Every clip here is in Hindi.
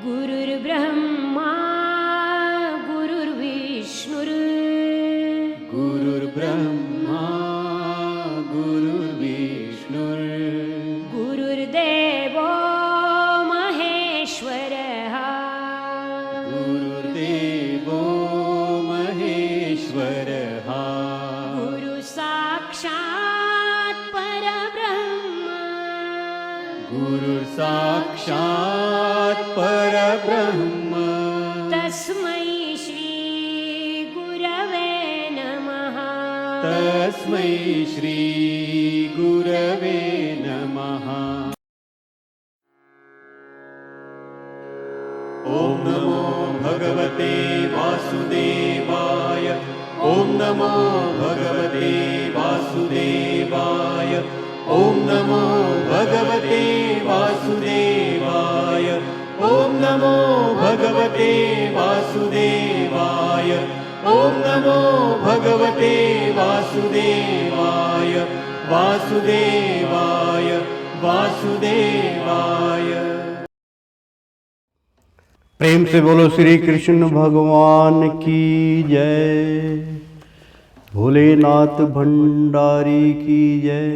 गुरुर्ब्रह्मा गुरुर्विष्णुर् गुरुर्ब्रह्मा गुरुर्विष्णुर् गुरुर्देवो महेश्वरः गुरुर्देवो महेश्वरः गुरुसाक्षात् परब्रह्म गुरुर्साक्षात् परब्रह्म तस्मै श्री गुरवे नमः तस्मै श्री गुरवे नमः। ॐ नमो भगवते वासुदेवाय ॐ नमो भगवते वासुदेवाय ॐ नमो भगवते वासुदेवाय ॐ नमो भगवते वासुदेवाय ॐ नमो भगवते वासुदेवाय वासुदेवाय वासुदेवाय। प्रेम से बोलो श्री कृष्ण भगवान की जय, भोलेनाथ भंडारी की जय।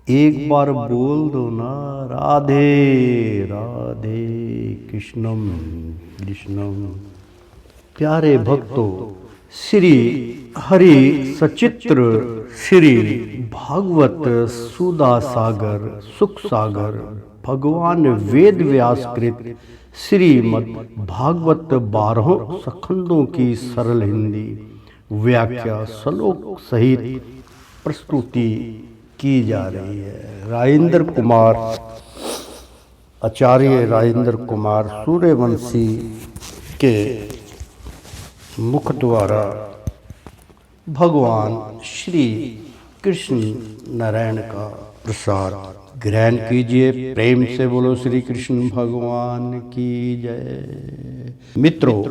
एक बार बोल दो ना, राधे राधे कृष्णम कृष्णम। प्यारे भक्तों, श्री हरि सचित्र श्री भागवत सुधा सागर सुख सागर भगवान वेद व्यास कृत श्रीमद् भागवत 12 स्कंदों की सरल हिंदी व्याख्या श्लोक सहित प्रस्तुति की जा रही है। राजेंद्र कुमार आचार्य राजेंद्र कुमार सूर्यवंशी के मुख द्वारा भगवान श्री कृष्ण नारायण का प्रसाद ग्रहण कीजिए। प्रेम से बोलो श्री कृष्ण भगवान की जय। मित्रों,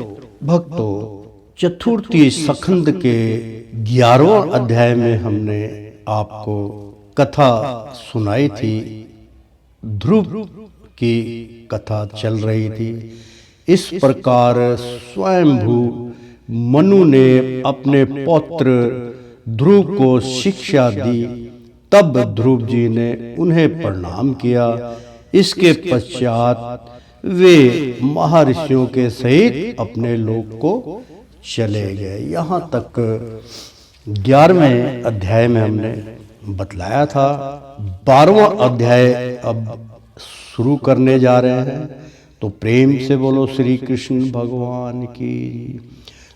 भक्तों, चतुर्थी स्कंद के 11वें अध्याय में हमने आपको कथा सुनाई थी। ध्रुव की कथा चल रही थी। इस प्रकार स्वयंभू मनु ने अपने पौत्र ध्रुव को शिक्षा दी। तब ध्रुव जी ने उन्हें प्रणाम किया। इसके पश्चात वे महर्षियों के सहित अपने लोक को चले गए। यहाँ तक 11वें अध्याय में हमने बतलाया था। 12वां अध्याय अब शुरू करने जा रहे हैं, तो प्रेम से बोलो श्री कृष्ण भगवान की।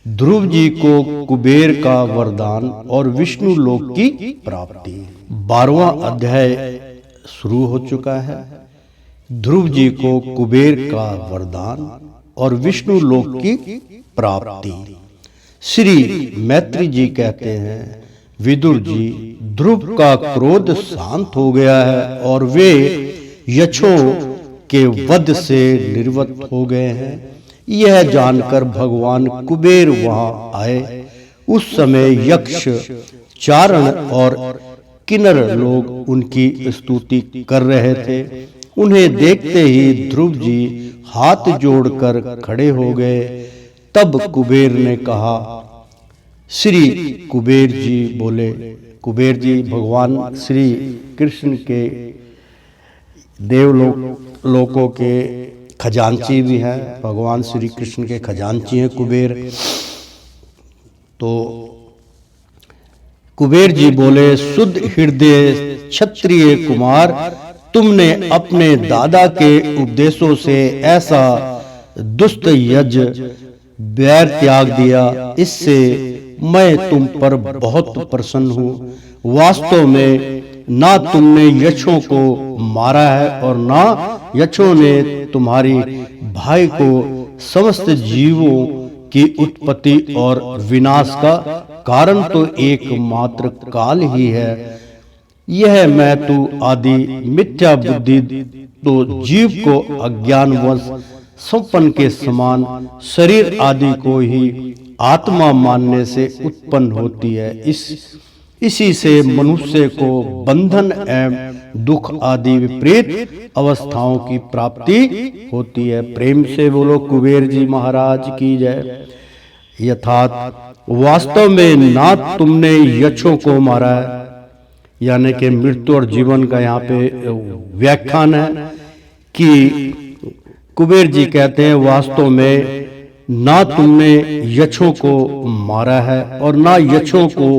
ध्रुव जी को कुबेर का वरदान और विष्णु लोक की प्राप्ति। 12वां अध्याय शुरू हो चुका है। ध्रुव जी को कुबेर का वरदान और विष्णु लोक की प्राप्ति। श्री मैत्री जी कहते हैं, विदुर जी, ध्रुव का क्रोध शांत हो गया है और वे यक्षों के वध से निर्वृत्त हो गए हैं। यह जानकर भगवान कुबेर वहां आए। उस समय यक्ष, चारण और किन्नर लोग उनकी स्तुति कर रहे थे। उन्हें देखते ही ध्रुव जी हाथ जोड़कर खड़े हो गए। तब कुबेर ने कहा, श्री कुबेर जी बोले। कुबेर जी भगवान श्री कृष्ण के देवलोकों के खजांची भी हैं। भगवान श्री कृष्ण के खजांची हैं कुबेर। तो कुबेर जी बोले, शुद्ध हृदय क्षत्रिय कुमार, तुमने अपने दादा के उपदेशों से ऐसा दुष्ट यज्ञ बैर त्याग दिया। इससे मैं तुम पर बहुत प्रसन्न हूँ। वास्तव में ना तुमने यक्षों को मारा है और ना यक्षों ने तुम्हारी भाई को। समस्त जीवों की उत्पत्ति और विनाश का कारण तो एकमात्र काल ही है। यह मैं तू आदि मिथ्या बुद्धि तो जीव को अज्ञानवश संपन्न के समान शरीर आदि को ही आत्मा मानने से उत्पन्न होती है। इसी से मनुष्य को बंधन एवं दुख आदि विपरीत अवस्थाओं की प्राप्ति होती है। प्रेम से बोलो कुबेर जी महाराज की जय। यथात वास्तव में ना तुमने यक्षों को मारा है, यानी कि मृत्यु और जीवन का यहाँ पे व्याख्यान है कि कुबेर जी कहते हैं वास्तव में ना तुमने यक्षों को मारा है और ना यक्षों को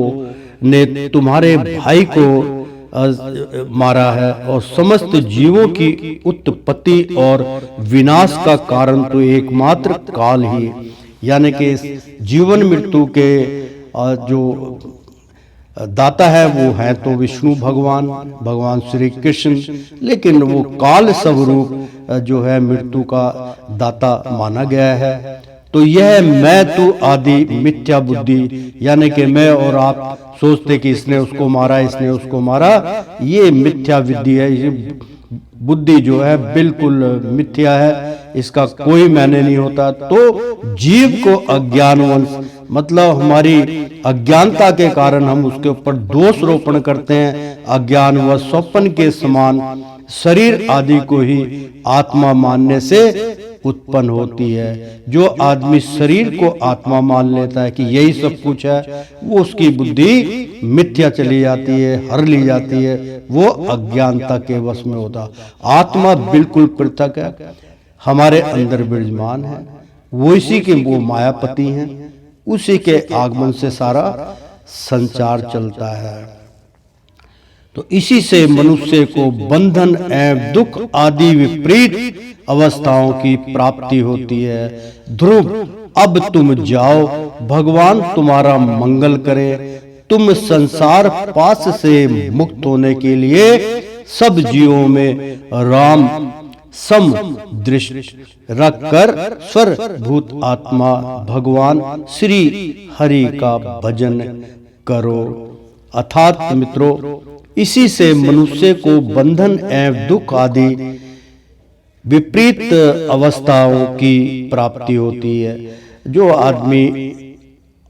ने तुम्हारे भाई को मारा है, और समस्त जीवों की उत्पत्ति और विनाश का कारण तो एकमात्र काल ही, यानी कि जीवन मृत्यु के जो दाता है वो है तो विष्णु भगवान, भगवान श्री कृष्ण, लेकिन वो काल स्वरूप जो है मृत्यु का दाता माना गया है। तो यह मैं तू आदि मिथ्या बुद्धि, यानी कि मैं और आप सोचते कि इसने उसको मारा, इसने उसको मारा, ये मिथ्या बुद्धि है। ये बुद्धि जो है बिल्कुल मिथ्या है, इसका कोई मायने नहीं होता। तो जीव को अज्ञानवंश, मतलब हमारी अज्ञानता के कारण हम उसके ऊपर दोष रोपण करते हैं। अज्ञान व स्वप्न के समान शरीर आदि को ही आत्मा मानने से उत्पन्न होती है। जो आदमी शरीर को आत्मा मान लेता है कि यही सब कुछ है, वो उसकी बुद्धि मिथ्या चली जाती है, हर ली जाती है, वो अज्ञानता के वश में होता। आत्मा बिल्कुल पृथक है, हमारे अंदर विराजमान है, वो इसी के वो मायापति हैं, उसी के आगमन से सारा संचार चलता है। तो इसी से मनुष्य को बंधन एवं दुख आदि विपरीत अवस्थाओं की प्राप्ति होती है। ध्रुव अब तुम जाओ, भगवान तुम्हारा मंगल करे। तुम संसार पास से मुक्त होने के लिए सब जीवों में राम सम दृष्टि रखकर स्वर भूत आत्मा भगवान श्री हरि का भजन करो। अर्थात मित्रों, इसी से मनुष्य को बंधन एवं दुख आदि विपरीत अवस्थाओं की प्राप्ति होती है। जो आदमी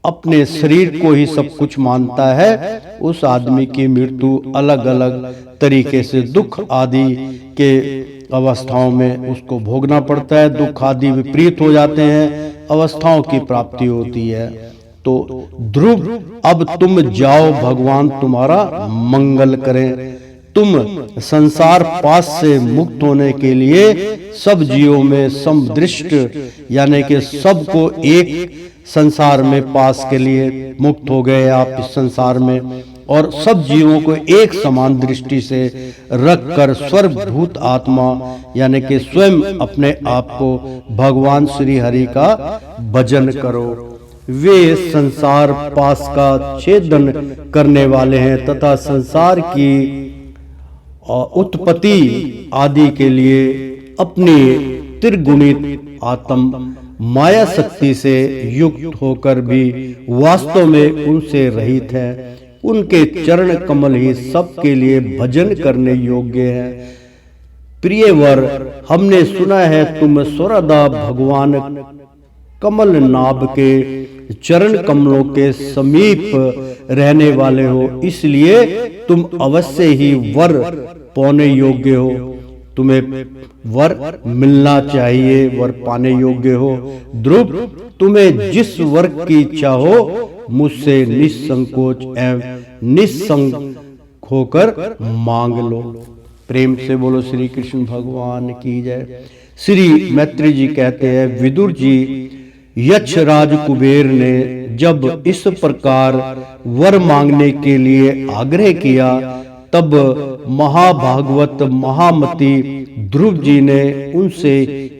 अपने शरीर को ही सब कुछ मानता है, उस आदमी की मृत्यु अलग अलग तरीके से दुख आदि के अवस्थाओं में उसको भोगना पड़ता है। दुख आदि विपरीत हो जाते हैं, अवस्थाओं की प्राप्ति होती है। तो ध्रुव अब तुम जाओ, भगवान तुम्हारा मंगल करें। तुम संसार पास से मुक्त होने के लिए सब जीवों में समदृष्ट, यानी कि सबको एक संसार में पास के लिए मुक्त हो गए आप इस संसार में, और सब जीवों को एक समान दृष्टि से रखकर सर्वभूत आत्मा, यानी कि स्वयं अपने आप को भगवान श्री हरि का भजन करो। वे संसार पास का छेदन करने वाले हैं तथा संसार की उत्पत्ति आदि के लिए अपनी त्रिगुणित आत्म माया शक्ति से युक्त होकर भी वास्तव में उनसे रहित है। उनके चरण कमल ही सबके लिए भजन करने योग्य है। प्रिय वर, हमने सुना है तुम स्वरदा भगवान कमल नाभ के चरण कमलों के समीप रहने वाले हो, इसलिए तुम अवश्य ही वर पाने योग्य हो। तुम्हें वर मिलना चाहिए, वर पाने योग्य हो। ध्रुव, तुम्हें जिस वर की इच्छा हो मुझसे निसंकोच एवं निसंग होकर मांग लो। प्रेम से बोलो श्री कृष्ण भगवान की जय। श्री मैत्री जी कहते हैं, विदुर जी, यक्ष राज कुबेर ने जब इस प्रकार वर मांगने के लिए आग्रह किया, तब महाभागवत महामती ध्रुव जी ने उनसे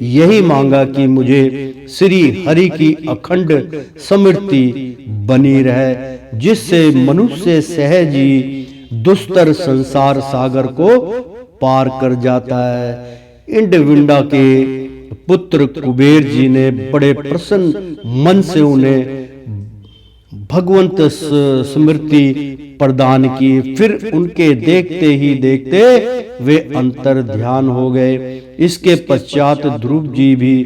यही मांगा कि मुझे श्री हरि की अखंड स्मृति बनी रहे, जिससे मनुष्य सहज ही दुस्तर संसार सागर को पार कर जाता है। इंडविंडा के पुत्र कुबेर जी ने बड़े प्रसन्न मन से उन्हें भगवंत स्मृति प्रदान की। फिर उनके देखते ही देखते वे अंतर ध्यान हो गए। इसके पश्चात ध्रुव जी भी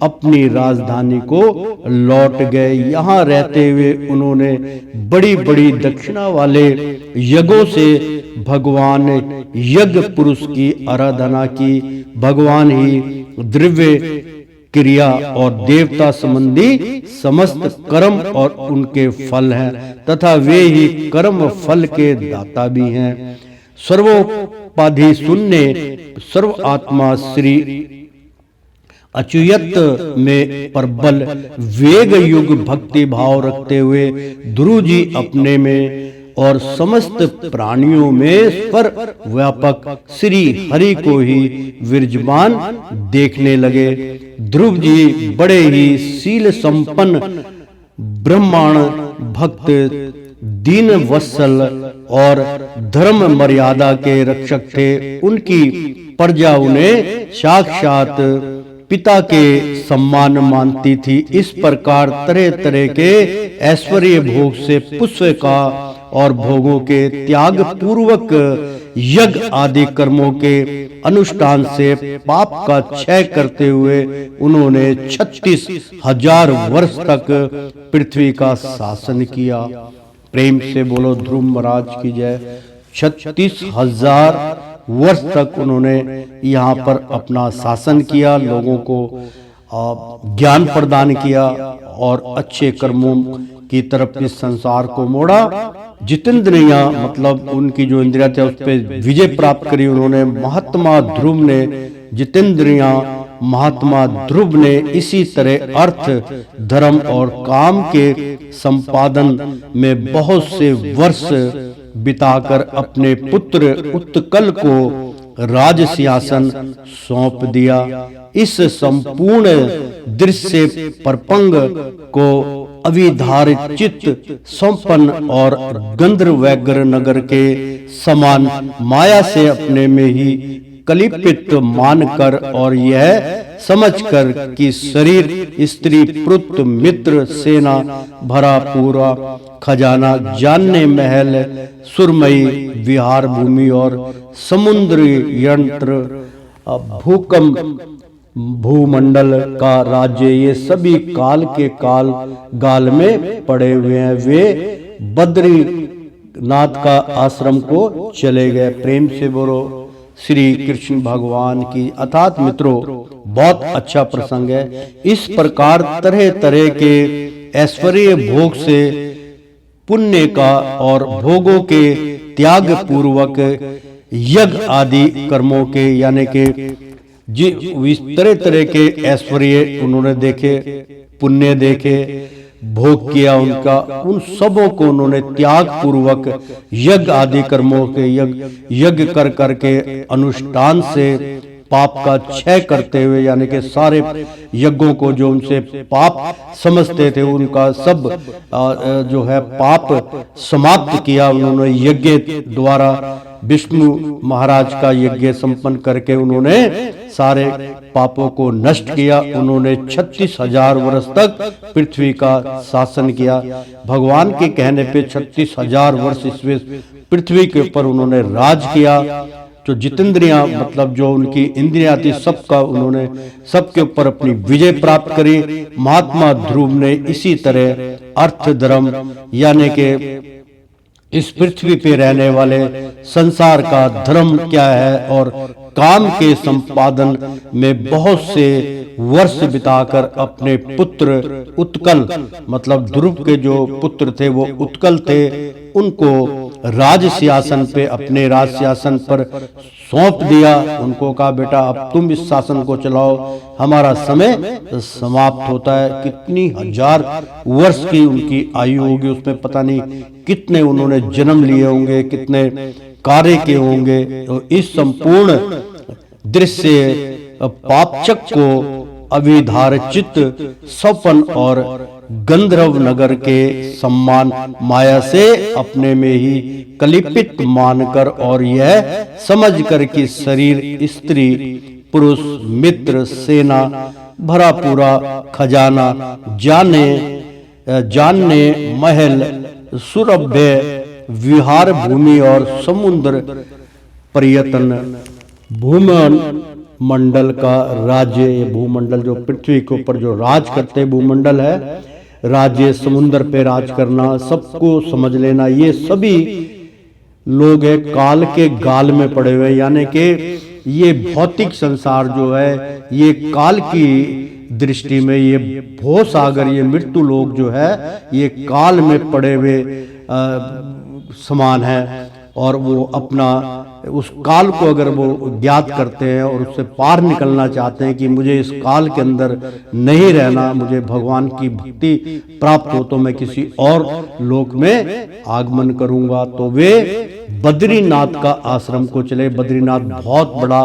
अपनी राजधानी को लौट गए। यहाँ रहते हुए उन्होंने बड़ी बड़ी दक्षिणा वाले यज्ञों से भगवान यज्ञ पुरुष की आराधना की। भगवान ही द्रव्य क्रिया और देवता संबंधी समस्त कर्म और उनके फल हैं तथा वे ही कर्म फल के दाता भी हैं। सर्वोपाधि शून्य सर्व आत्मा श्री अच्युत में प्रबल वेग युग भक्ति भाव रखते हुए ध्रुव जी अपने में और समस्त प्राणियों में स्वर व्यापक श्री हरि को ही विराजमान देखने लगे। ध्रुव जी बड़े ही शील संपन्न ब्रह्मांड भक्त दीन वत्सल और धर्म मर्यादा के रक्षक थे। उनकी प्रजा उन्हें साक्षात पिता के सम्मान मानती थी। इस प्रकार तरह तरह के ऐश्वर्य भोग से पुष्प का और भोगों के त्याग पूर्वक यज्ञ आदि कर्मों के अनुष्ठान से पाप का क्षय करते हुए उन्होंने 36,000 वर्ष तक पृथ्वी का शासन किया। प्रेम से बोलो ध्रुव महाराज की जय। 36,000 वर्ष तक उन्होंने यहाँ पर अपना शासन किया, लोगों को ज्ञान प्रदान किया और अच्छे कर्मों की तरफ इस संसार को मोड़ा। जितेंद्रियां मतलब उनकी जो इंद्रियां थे उस पर विजय प्राप्त करी उन्होंने। महात्मा ध्रुव ने जितेंद्रियां महात्मा ध्रुव ने इसी तरह अर्थ धर्म और काम के संपादन में बहुत से वर्ष बिताकर अपने पुत्र उत्कल को राज सिंहासन सौंप दिया। इस संपूर्ण दृश्य परपंग को अविधारित चित्त संपन्न और गंधर्वैग्र नगर के समान माया से अपने में ही कलिपित मानकर और यह समझकर कि शरीर स्त्री पुत्र मित्र सेना भरा पूरा खजाना जानने महल सुरमई विहार भूमि और समुद्र यंत्र भूकंप भूमंडल का राज्य ये सभी काल के गाल में पड़े हुए हैं। वे बद्रीनाथ का आश्रम को चले गए। प्रेम से बोलो श्री कृष्ण भगवान की। अर्थात मित्रों बहुत अच्छा प्रसंग है। इस प्रकार तरह तरह के ऐश्वर्य भोग से पुण्य का और भोगों के त्याग पूर्वक यज्ञ आदि कर्मों के यानी के तरह तरह के ऐश्वर्य उन्होंने देखे, पुण्य देखे, भोग किया उनका, उन सबों को उन्होंने त्याग पूर्वक यज्ञ आदि कर्मों के यज्ञ कर करके अनुष्ठान से पाप का क्षय करते हुए यानी कि सारे यज्ञों को जो उनसे पाप समझते थे उनका सब जो है पाप समाप्त किया उन्होंने। यज्ञ द्वारा विष्णु महाराज का यज्ञ संपन्न करके उन्होंने सारे पापों को नष्ट किया। उन्होंने 36,000 वर्ष तक पृथ्वी का शासन किया। भगवान के कहने पे 36,000 वर्ष इस पृथ्वी के ऊपर उन्होंने राज किया। जो जितेंद्रियां मतलब जो उनकी इंद्रियां थी सबका उन्होंने सबके ऊपर अपनी विजय प्राप्त करी। महात्मा ध्रुव ने इसी तरह अर्थ धर्म यानी के इस पृथ्वी पे रहने वाले संसार का धर्म क्या है और काम के संपादन में बहुत से वर्ष बिताकर अपने पुत्र उत्कल मतलब ध्रुव के जो पुत्र थे वो उत्कल थे, उनको राज सिंहासन पे अपने राज सिंहासन पर सौंप दिया। उनको कहा बेटा अब तुम इस शासन को चलाओ, हमारा समय समाप्त होता है। कितनी हजार वर्ष की उनकी आयु होगी, उसमें पता नहीं कितने उन्होंने जन्म लिए होंगे, कितने कार्य के होंगे। तो इस संपूर्ण दृश्य पापचक को अविधारचित सपन और गंधर्व नगर के सम्मान माया से अपने में ही कलिपित मानकर और यह समझकर कि शरीर स्त्री पुरुष मित्र सेना भरा पूरा खजाना जानने महल सुरभ्य विहार भूमि और समुद्र पर्यटन मंडल का राज्य, ये भूमंडल जो पृथ्वी के ऊपर जो राज करते भूमंडल है, राज्य, समुद्र पे राज करना, सबको समझ लेना, ये सभी लोग है काल के गाल में पड़े हुए, यानी कि ये भौतिक संसार जो है ये काल की दृष्टि में, ये भव सागर, ये मृत्यु लोग जो है ये काल में पड़े हुए समान है। और वो अपना उस काल को अगर वो ज्ञात करते हैं और उससे पार निकलना चाहते हैं कि मुझे इस काल के अंदर नहीं रहना, मुझे भगवान की भक्ति प्राप्त हो तो मैं किसी और लोक में आगमन करूंगा, तो वे बद्रीनाथ का आश्रम को चले। बद्रीनाथ बहुत बड़ा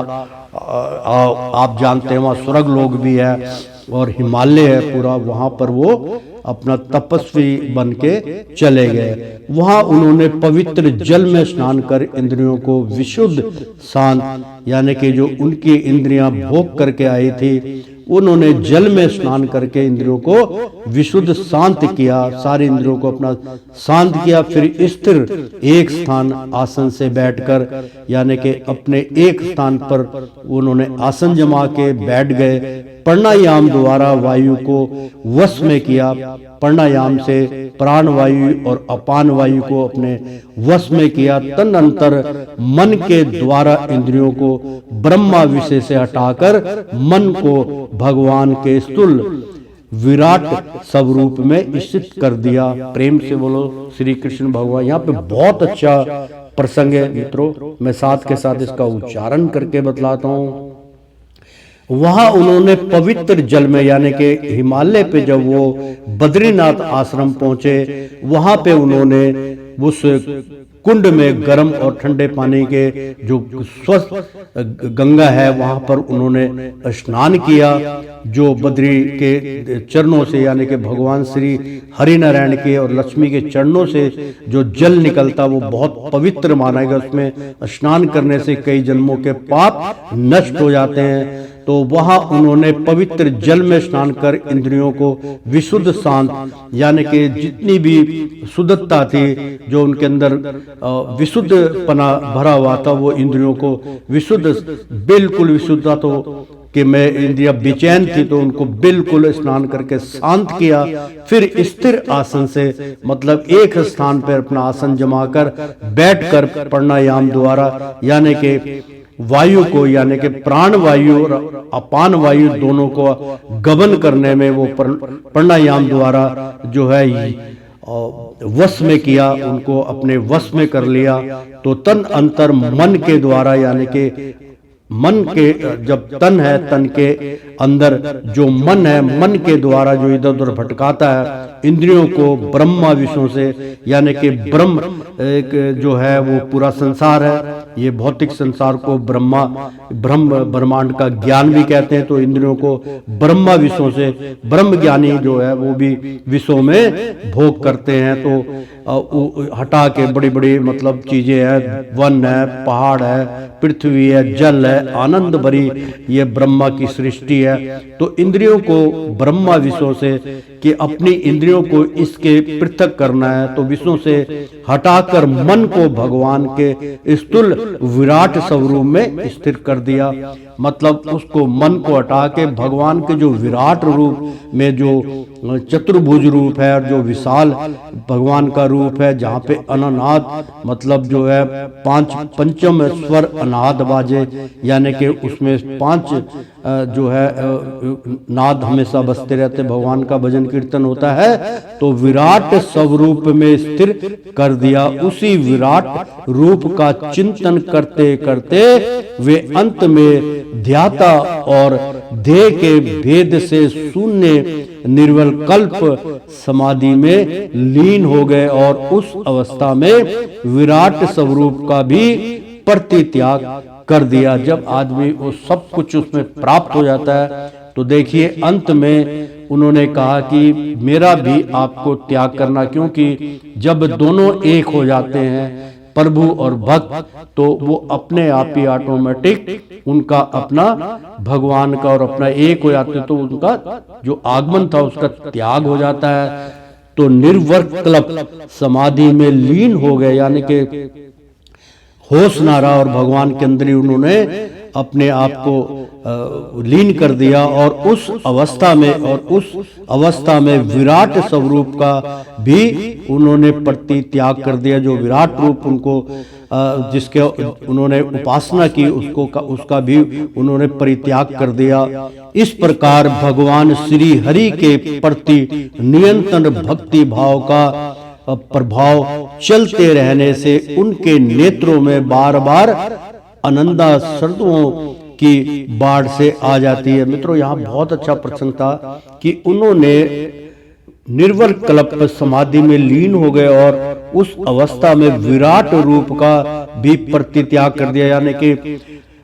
आप जानते हैं, वहाँ स्वर्ग लोग भी है और हिमालय है पूरा, वहां पर वो अपना तपस्वी बन के चले गए। वहां उन्होंने पवित्र जल में स्नान कर इंद्रियों को विशुद्ध शांत, यानी कि जो उनकी इंद्रियां भोग करके आई थी, उन्होंने जल में स्नान करके इंद्रियों को विशुद्ध शांत किया, सारी इंद्रियों को अपना शांत किया। फिर स्थिर एक स्थान आसन से बैठकर, यानी कि अपने एक स्थान पर उन्होंने आसन जमा के बैठ गए। प्राणायाम द्वारा वायु को वश में किया, प्राणायाम से प्राण वायु और अपान वायु को अपने वश में किया। तदनंतर मन के द्वारा इंद्रियों को ब्रह्मा विषय से हटाकर मन को भगवान के स्थूल विराट स्वरूप में स्थित कर दिया। प्रेम से बोलो श्री कृष्ण भगवान। यहाँ पे बहुत अच्छा प्रसंग है मित्रों, मैं साथ के साथ इसका उच्चारण करके बतलाता हूँ। वहां उन्होंने पवित्र जल में, यानी कि हिमालय पे जब वो बद्रीनाथ आश्रम पहुंचे, वहां पे उन्होंने उस कुंड में गर्म और ठंडे पानी के जो स्वस्थ गंगा है वहां पर उन्होंने स्नान किया। जो बद्री के चरणों से, यानी कि भगवान श्री हरि नारायण के और लक्ष्मी के चरणों से जो जल निकलता वो बहुत पवित्र माना गया। उसमें स्नान करने से कई जन्मों के पाप नष्ट हो जाते हैं। तो वहां उन्होंने पवित्र जल में स्नान कर इंद्रियों को विशुद्ध शांत, यानी कि जितनी भी शुद्धता थी जो उनके अंदर विशुद्ध पना भरा हुआ था, वो इंद्रियों को विशुद्ध, बिल्कुल विशुद्धता, तो कि मैं इंद्रिया बेचैन थी तो उनको बिल्कुल स्नान करके शांत किया। फिर स्थिर आसन से, मतलब एक स्थान पर अपना आसन जमाकर बैठकर प्राणायाम द्वारा, यानी कि वायु को, यानी कि प्राण वायु और अपान वायु दोनों को गबन करने में वो प्राणायाम द्वारा जो है वश में किया, उनको अपने वश में कर लिया। तो तन अंतर मन के द्वारा, यानी कि मन के जब तन है, तन के अंदर जो मन है, मन के द्वारा जो इधर उधर भटकाता है इंद्रियों को ब्रह्मा विषयों से, यानी कि ब्रह्म एक जो है वो पूरा संसार है, ये भौतिक संसार को ब्रह्म ब्रह्मांड का ज्ञान भी कहते हैं। तो इंद्रियों को ब्रह्मा विषयों से, ब्रह्म ज्ञानी जो है वो भी विषयों में भोग करते हैं। तो हटा के बड़ी बड़ी मतलब चीजें हैं, वन है, पहाड़ है, पृथ्वी है, जल है, आनंद भरी ये ब्रह्मा की सृष्टि है। तो इंद्रियों को ब्रह्मा विषयों से, कि अपनी इंद्रियों को इसके पृथक करना है, तो विषयों से हटाकर मन को भगवान के स्थूल विराट स्वरूप में स्थिर कर दिया। मतलब उसको मन को हटा के भगवान के जो विराट रूप में जो चतुर्भुज रूप है और जो विशाल भगवान का रूप है, जहाँ पे अनाहत मतलब जो है पंचम स्वर अनाहत बाजे, यानी कि उसमें 5 जो है नाद हमेशा बजते रहते, भगवान का भजन कीर्तन होता है। तो विराट स्वरूप में स्थिर कर दिया। उसी विराट रूप का चिंतन करते करते वे अंत में ध्याता और देह के भेद से शून्य निर्बल कल्प समाधि में लीन हो गए और उस अवस्था में विराट स्वरूप का भी परित्याग कर दिया। जब आदमी वो सब कुछ उसमें प्राप्त हो जाता है तो देखिए अंत में उन्होंने कहा कि मेरा भी आपको त्याग करना, क्योंकि जब दोनों एक हो जाते हैं प्रभु और भक्त, तो वो अपने आप ही ऑटोमेटिक उनका अपना भगवान का और अपना एक हो जाते, तो उनका जो आगमन था उसका त्याग हो जाता है। तो निर्विकल्प समाधि में लीन हो गए, यानी कि होश ना रहा और भगवान के अंदर ही उन्होंने अपने आप को लीन कर दिया और उस अवस्था में विराट स्वरूप का भी उन्होंने परित्याग कर दिया। जो विराट रूप उनको जिसके उन्होंने उपासना की उसका भी उन्होंने परित्याग कर दिया। इस प्रकार भगवान श्री हरि के प्रति निरंतर भक्ति भाव का प्रभाव चलते रहने से उनके नेत्रों में बार बार आनंदा श्रद्धाओं की बाढ़ से आ जाती है। मित्रों, यहाँ बहुत अच्छा प्रसंग था कि उन्होंने निर्वल कल्प समाधि में लीन हो गए और उस अवस्था में विराट रूप का भी परित्याग कर दिया। यानी कि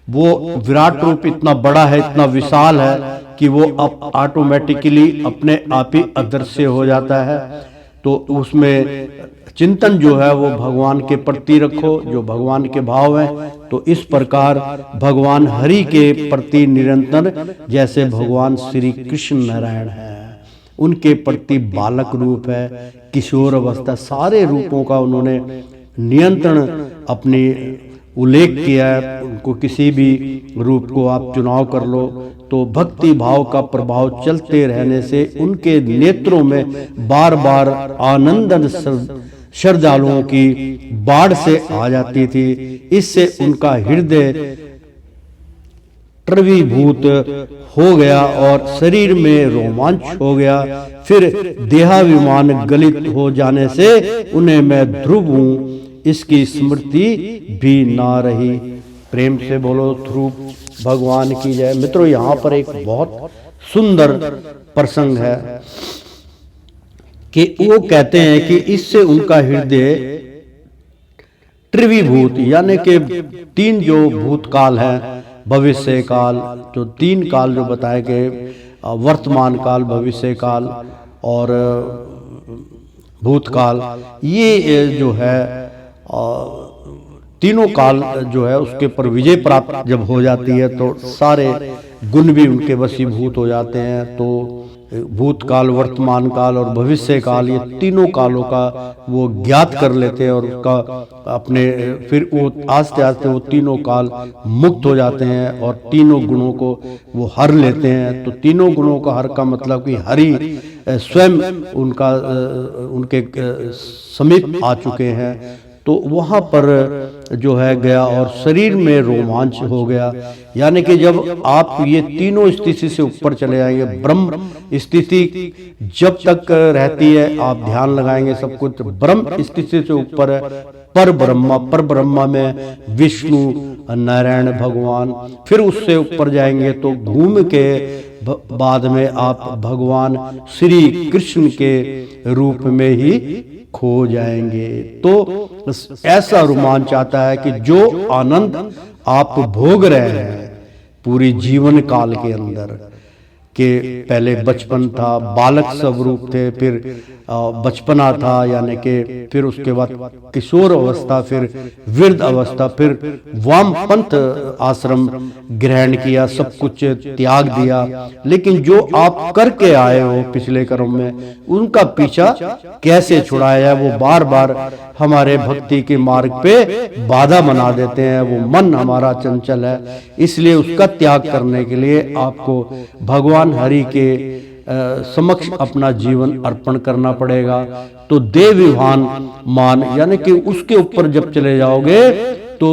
वो विराट रूप इतना बड़ा है, इतना विशाल है कि वो अब ऑटोमेटिकली अपने आप ही अदृश्य हो जाता है। तो उसमें चिंतन जो है वो भगवान के प्रति रखो, जो भगवान के भाव है। तो इस प्रकार भगवान हरि के प्रति निरंतर, जैसे भगवान श्री कृष्ण नारायण है, उनके प्रति बालक रूप है, किशोर अवस्था, सारे रूपों का उन्होंने नियंत्रण अपनी उल्लेख किया है। उनको किसी भी रूप को आप चुनाव कर लो तो भक्ति भाव का प्रभाव चलते रहने से उनके नेत्रों में बार बार आनंद श्रद्धालुओं की बाढ़ से आ जाती थी। इससे उनका हृदय द्रवीभूत हो गया और शरीर में रोमांच हो गया। फिर देहाभिमान गलित हो जाने से उन्हें मैं ध्रुव हूं इसकी स्मृति भी ना रही। प्रेम से बोलो ध्रुव भगवान की जय। मित्रों, यहाँ पर एक बहुत सुंदर प्रसंग है कि वो कहते हैं कि इससे उनका हृदय त्रिविभूत, यानी कि तीन जो भूतकाल है, भविष्य काल, जो तीन काल जो बताए गए, वर्तमान काल, भविष्य काल और भूतकाल, ये जो है तीनों काल जो है उसके पर विजय प्राप्त जब हो जाती है तो सारे गुण भी उनके वशीभूत हो जाते हैं। तो भूतकाल, वर्तमान काल और भविष्य काल, ये तीनों कालों का वो ज्ञात कर लेते हैं और उसका अपने फिर वो आस्ते आस्ते वो तीनों काल मुक्त हो जाते हैं और तीनों गुणों को वो हर लेते हैं। तो तीनों गुणों का हर का मतलब कि हरि स्वयं उनके समीप आ चुके हैं। तो वहां पर जो है गया और शरीर में रोमांच हो गया। यानी कि जब आप ये तीनों स्थिति से ऊपर चले जाएंगे, ब्रह्म स्थिति जब तक रहती है आप ध्यान लगाएंगे सब कुछ ब्रह्म स्थिति से ऊपर है, पर ब्रह्मा में विष्णु नारायण भगवान, फिर उससे ऊपर जाएंगे तो घूम के बाद में आप भगवान श्री कृष्ण के रूप में ही खो जाएंगे। तो ऐसा रोमांच आता है कि जो आनंद आप भोग रहे हैं पूरी जीवन काल के अंदर, के पहले बचपन था, बालक स्वरूप थे, फिर बचपना था, यानी कि फिर उसके बाद किशोर अवस्था, फिर वृद्ध अवस्था, फिर वामपंथ आश्रम ग्रहण किया, सब कुछ त्याग दिया। लेकिन जो आप करके आए हो पिछले कर्म में, उनका पीछा कैसे छुड़ाया, वो बार बार हमारे भक्ति के मार्ग पे बाधा बना देते हैं। वो मन हमारा चंचल है, इसलिए उसका त्याग करने के लिए आपको भगवान हरि के समक्ष अपना जीवन अर्पण करना पड़ेगा। तो देवाभिमान मान, यानी कि उसके ऊपर जब चले जाओगे तो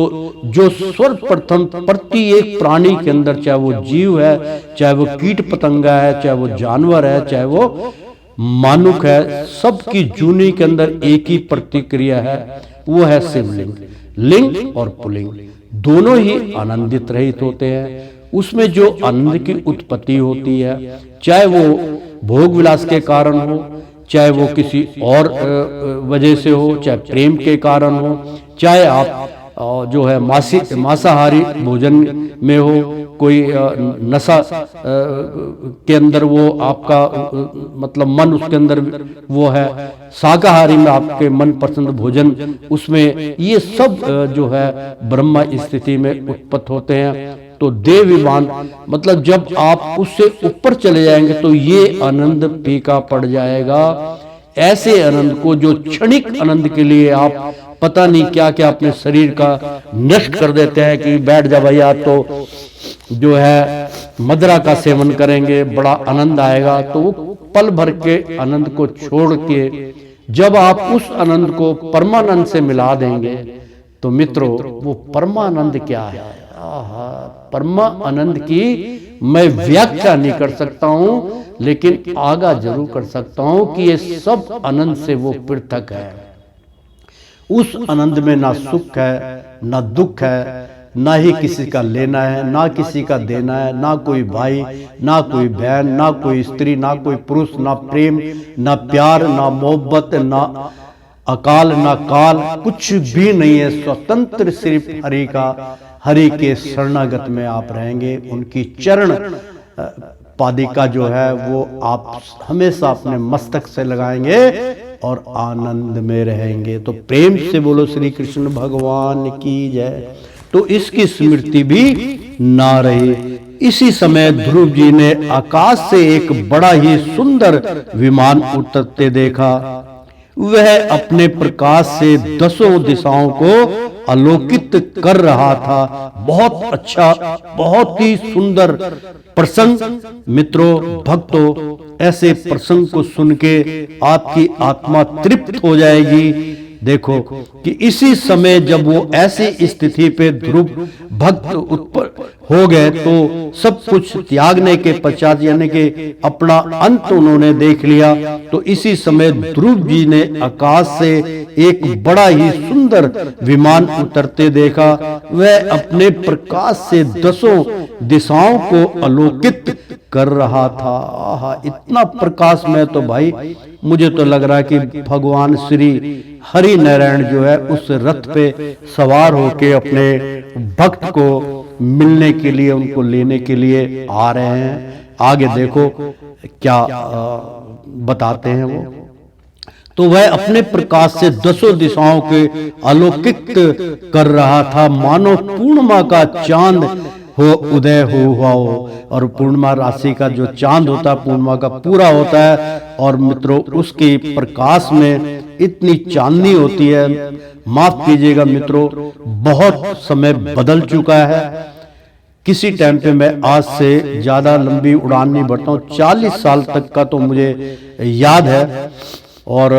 जो सर्वप्रथम प्रत्येक प्राणी के अंदर, चाहे वो जीव है, चाहे वो कीट पतंगा है, चाहे वो जानवर है, चाहे वो मानुक है, सबकी जूनी के अंदर एक ही प्रतिक्रिया है, वो है शिवलिंग। लिंग और पुलिंग दोनों ही आनंदित रहित होते हैं। उसमें जो आनंद की उत्पत्ति होती है, चाहे वो भोग विलास के कारण हो, चाहे वो किसी और वजह से हो, चाहे प्रेम के कारण हो, चाहे आप जो है मांसाहारी भोजन में हो, कोई नशा के अंदर वो आपका मतलब मन उसके अंदर वो है, शाकाहारी में आपके मन पसंद भोजन उसमें, ये सब जो है ब्रह्मा स्थिति में उत्पन्न होते हैं। तो देवाभिमान मतलब जब आप उससे ऊपर चले जाएंगे तो ये आनंद फीका पड़ जाएगा। ऐसे आनंद को जो क्षणिक आनंद के लिए आप पता नहीं क्या क्या अपने शरीर का नष्ट कर देते हैं कि बैठ जा भैया तो जो है मदिरा का सेवन करेंगे, बड़ा आनंद आएगा। तो वो पल भर के आनंद को छोड़ के जब आप उस आनंद को परमानंद से मिला देंगे तो मित्रों वो परमानंद क्या है? आहा, परमा आनंद की मैं व्याख्या नहीं कर सकता हूं, लेकिन आगा जरूर कर सकता हूं कि ये सब आनंद से वो पृथक है। उस आनंद में ना सुख है, ना दुख है, ना ही किसी का लेना है, ना किसी का देना है, ना कोई भाई, ना कोई बहन, ना कोई स्त्री, ना कोई पुरुष, ना प्रेम, ना प्यार, ना मोहब्बत, ना अकाल, ना काल, कुछ भी नहीं है। स्वतंत्र सिर्फ हरि का, हरि के शरणागत में आप रहेंगे। उनकी चरण पादिका जो है वो आप हमेशा अपने मस्तक से लगाएंगे और आनंद में रहेंगे। तो प्रेम से बोलो श्री कृष्ण भगवान की जय। तो इसकी स्मृति भी ना रही। इसी समय ध्रुव जी ने आकाश से एक बड़ा ही सुंदर विमान उतरते देखा। वह अपने प्रकाश से 10 दिशाओं को आलोकित कर रहा था। बहुत अच्छा, बहुत ही सुंदर प्रसंग। मित्रों, भक्तों, ऐसे प्रसंग को सुन के आपकी आत्मा तृप्त हो जाएगी। देखो कि इसी समय जब वो ऐसी स्थिति पे ध्रुव भक्त उत्पन्न हो गए तो सब कुछ त्यागने के पश्चात यानी कि अपना अंत उन्होंने देख लिया। तो इसी समय ध्रुव जी ने आकाश से एक बड़ा ही सुंदर विमान उतरते देखा। वह अपने प्रकाश से 10 दिशाओं को आलोकित कर रहा था। आहा, इतना प्रकाश में तो भाई मुझे तो लग रहा है कि भगवान श्री हरि नारायण जो है उस रथ पे सवार होके अपने भक्त को मिलने के लिए, उनको लेने के लिए आ रहे हैं। आगे देखो क्या बताते हैं वो। तो वह अपने प्रकाश से 10 दिशाओं के आलोकित कर रहा था, मानो पूर्णिमा का चांद हो उदय हुआ हो। और पूर्णिमा राशि का जो चांद होता है पूर्णिमा का पूरा होता है। और मित्रों, उसके प्रकाश में इतनी चांदनी होती है। माफ कीजिएगा मित्रों, बहुत समय बदल चुका है। किसी टाइम पे मैं आज से ज्यादा लंबी उड़ान नहीं भरता हूँ। 40 साल तक का तो मुझे याद है। और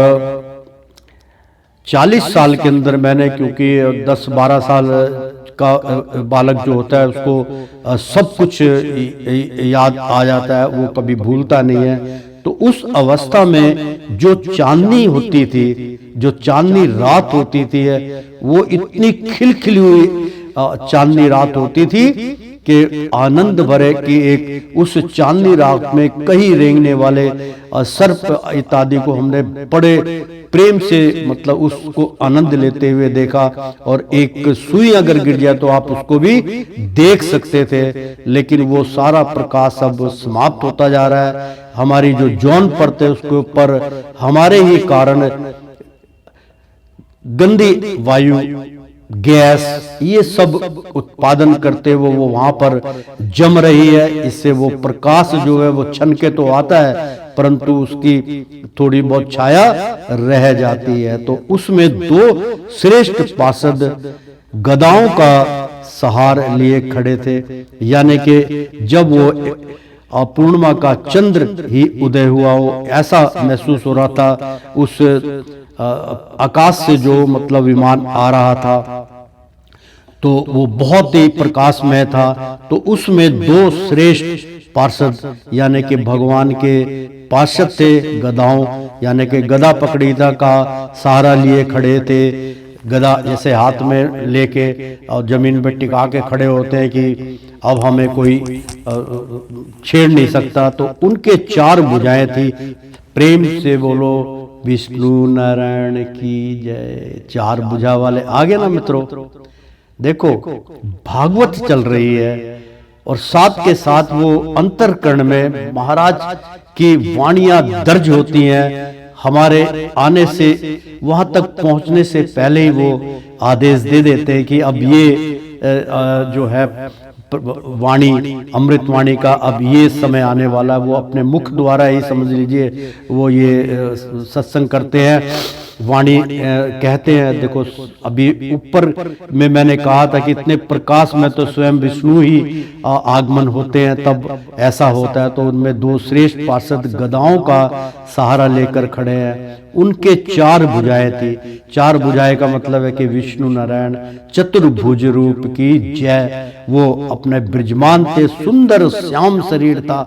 40 साल के अंदर मैंने, क्योंकि 10-12 साल का बालक जो होता है उसको सब कुछ याद आ जाता है, वो कभी भूलता नहीं है। तो उस अवस्था में जो चांदनी होती थी, जो चांदनी रात होती थी, वो इतनी खिलखिली हुई चांदनी रात होती थी कि आनंद भरे कि एक उस चांदनी रात में कई रेंगने वाले सर्प इत्यादि को हमने बड़े प्रेम से मतलब उसको आनंद लेते हुए देखा। और एक सुई अगर गिर जाए तो आप उसको भी देख सकते थे, लेकिन वो सारा प्रकाश अब समाप्त होता जा रहा है। हमारी जो जौन परत है उसके ऊपर हमारे ही कारण गंदी वायु, गैस, ये सब उत्पादन करते वो वहां पर जम रही है। इससे वो प्रकाश जो है वो छन के तो आता है, परंतु उसकी थोड़ी बहुत छाया रह जाती है। तो उसमें 2 श्रेष्ठ पार्षद गदाओं का सहार लिए खड़े थे। यानी कि जब वो पूर्णिमा का चंद्र ही उदय हुआ हो ऐसा महसूस हो रहा था। उस आकाश से जो मतलब विमान आ रहा था तो वो बहुत ही प्रकाशमय था। तो उसमें 2 श्रेष्ठ पार्षद यानी कि भगवान के पार्षद थे, गदाओं यानी कि गदा पकड़ी था का सहारा लिए खड़े थे। गदा जैसे हाथ में लेके और जमीन पे टिका के खड़े होते हैं कि अब हमें कोई छेड़ नहीं सकता। तो उनके 4 भुजाएं थी। प्रेम से बोलो विष्णु नारायण की जय। 4 भुजा वाले आगे ना मित्रों। देखो भागवत चल रही है और साथ के साथ वो अंतरकरण में महाराज की वाणियां दर्ज होती हैं। हमारे आने से वहां तक पहुंचने से पहले ही वो आदेश दे देते हैं कि अब ये जो है वाणी, अमृत वाणी का अब ये समय आने वाला है। वो अपने मुख द्वारा ही समझ लीजिए वो ये सत्संग करते हैं। वाणी कहते हैं। देखो अभी ऊपर में मैंने कहा था कि इतने प्रकाश में तो स्वयं विष्णु ही आगमन होते हैं, तब ऐसा होता है। तो उनमें दो श्रेष्ठ पार्षद गदाओं का सहारा लेकर खड़े हैं। उनके चार भुजाएं थी। चार भुजाएं का मतलब है कि विष्णु नारायण चतुर्भुज रूप की जय। वो अपने ब्रजमान थे, सुंदर श्याम शरीर था।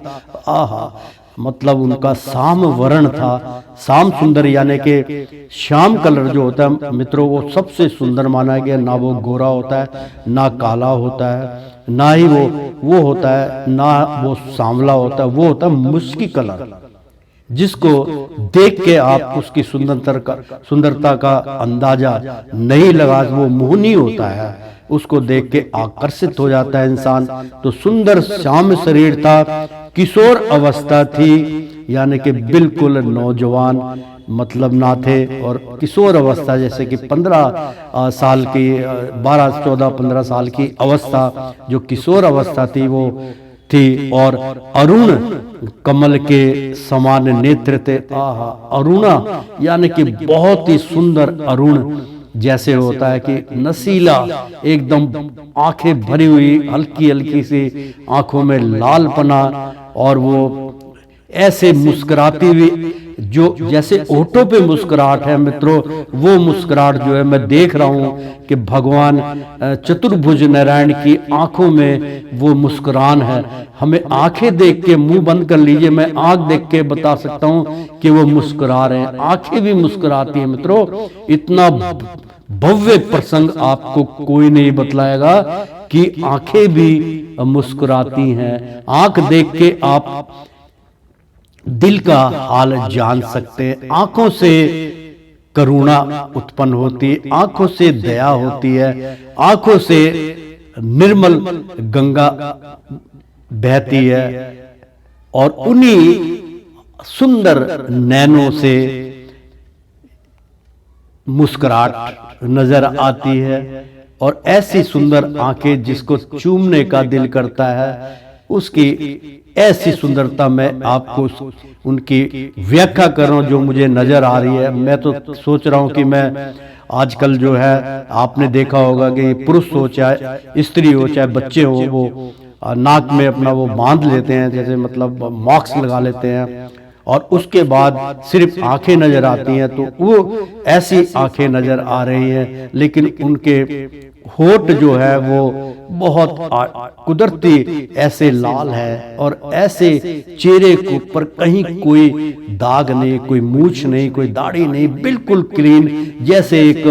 आहा, मतलब उनका श्याम वर्ण था। श्याम सुंदर यानी कि श्याम कलर जो होता है मित्रों, वो सबसे सुंदर माना गया। ना वो गोरा होता है, ना काला होता है, ना ही वो होता है, ना वो सांवला होता है। वो होता है मुस्की कलर, जिसको देख के आप उसकी सुंदरता का अंदाजा नहीं लगा। वो मोहनी होता है, उसको देख के आकर्षित हो जाता है इंसान। तो सुंदर श्याम शरीर था, किशोर अवस्था थी, यानी कि बिल्कुल नौजवान मतलब ना थे। और किशोर अवस्था जैसे कि 15 साल की, 12, 14, 15 साल की अवस्था जो किशोर अवस्था थी वो थी। और अरुण कमल के समान नेत्र थे। आहा, अरुणा यानी कि बहुत ही सुंदर अरुण जैसे होता है कि नसीला, एकदम आंखें भरी हुई, हल्की हल्की सी आंखों में लालपना, और वो ऐसे मुस्कुराती हुई जो जैसे ओठों पे मुस्कुराहट है मित्रों, वो मुस्कुराहट जो है मैं देख रहा हूँ कि भगवान चतुर्भुज नारायण की आंखों में वो मुस्कुरान है। हमें आंखें देख के, मुंह बंद कर लीजिए, मैं आंख देख के बता सकता हूँ कि वो मुस्कुरा रहे हैं। आंखें भी मुस्कुराती हैं मित्रों। इतना भव्य प्रसंग आपको कोई नहीं बतलाएगा कि आंखें भी मुस्कुराती हैं। आंख देख के आप दिल का हाल जान सकते हैं। आंखों से करुणा उत्पन्न होती है, आंखों से दया होती है, आंखों से निर्मल गंगा बहती है, और उन्हीं सुंदर नैनों से मुस्कुराहट नजर आती है। और ऐसी सुंदर आंखें जिसको चूमने का दिल करता है, उसकी ऐसी सुंदरता मैं आपको उनकी व्याख्या कर रहा हूं जो मुझे नजर आ रही है। मैं तो सोच रहा हूं कि मैं आजकल जो है, आपने देखा होगा कि पुरुष हो चाहे स्त्री हो चाहे बच्चे हो, वो नाक में अपना वो बांध लेते हैं, जैसे मतलब मास्क लगा लेते हैं, और उसके बाद सिर्फ आंखें नजर आती हैं। तो वो ऐसी आंखें नजर आ रही हैं, लेकिन उनके होठ जो है वो बहुत कुदरती ऐसे लाल है, और ऐसे चेहरे के ऊपर कहीं कोई दाग नहीं, कोई मूछ नहीं, कोई दाढ़ी नहीं, बिल्कुल क्लीन, जैसे एक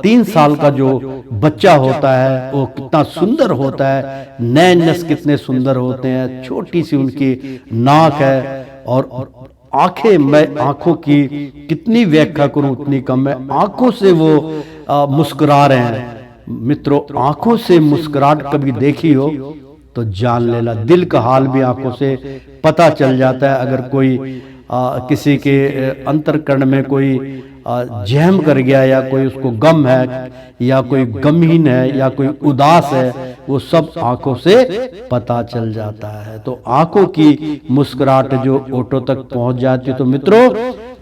3 साल का जो बच्चा होता है वो कितना सुंदर होता है। नैन नस कितने सुंदर होते हैं, छोटी सी उनकी नाक है, और आंखें, मैं आंखों की कितनी व्याख्या करूं उतनी कम है। आंखों से वो मुस्कुरा रहे हैं मित्रों। आंखों से मुस्कुराहट कभी देखी हो तो जान लेना, दिल का हाल भी आंखों से पता चल जाता है। अगर कोई किसी के अंतर्करण में कोई जहम कर गया, या कोई उसको गम है, या कोई गमहीन है, या कोई उदास है, वो सब आंखों से पता चल जाता है। तो आंखों की मुस्कुराहट जो ओठों तक पहुंच जाती। तो मित्रों,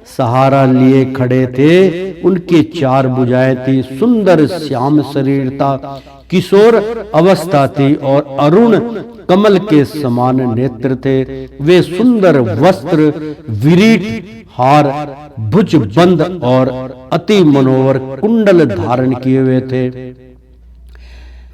सहारा लिए खड़े थे, उनके 4 भुजाएं थी, सुंदर श्याम शरीर था, किशोर अवस्था थी, और अरुण कमल के समान नेत्र थे। वे सुंदर वस्त्र, विरीट हार, भुज बंद और अति मनोहर कुंडल धारण किए हुए थे।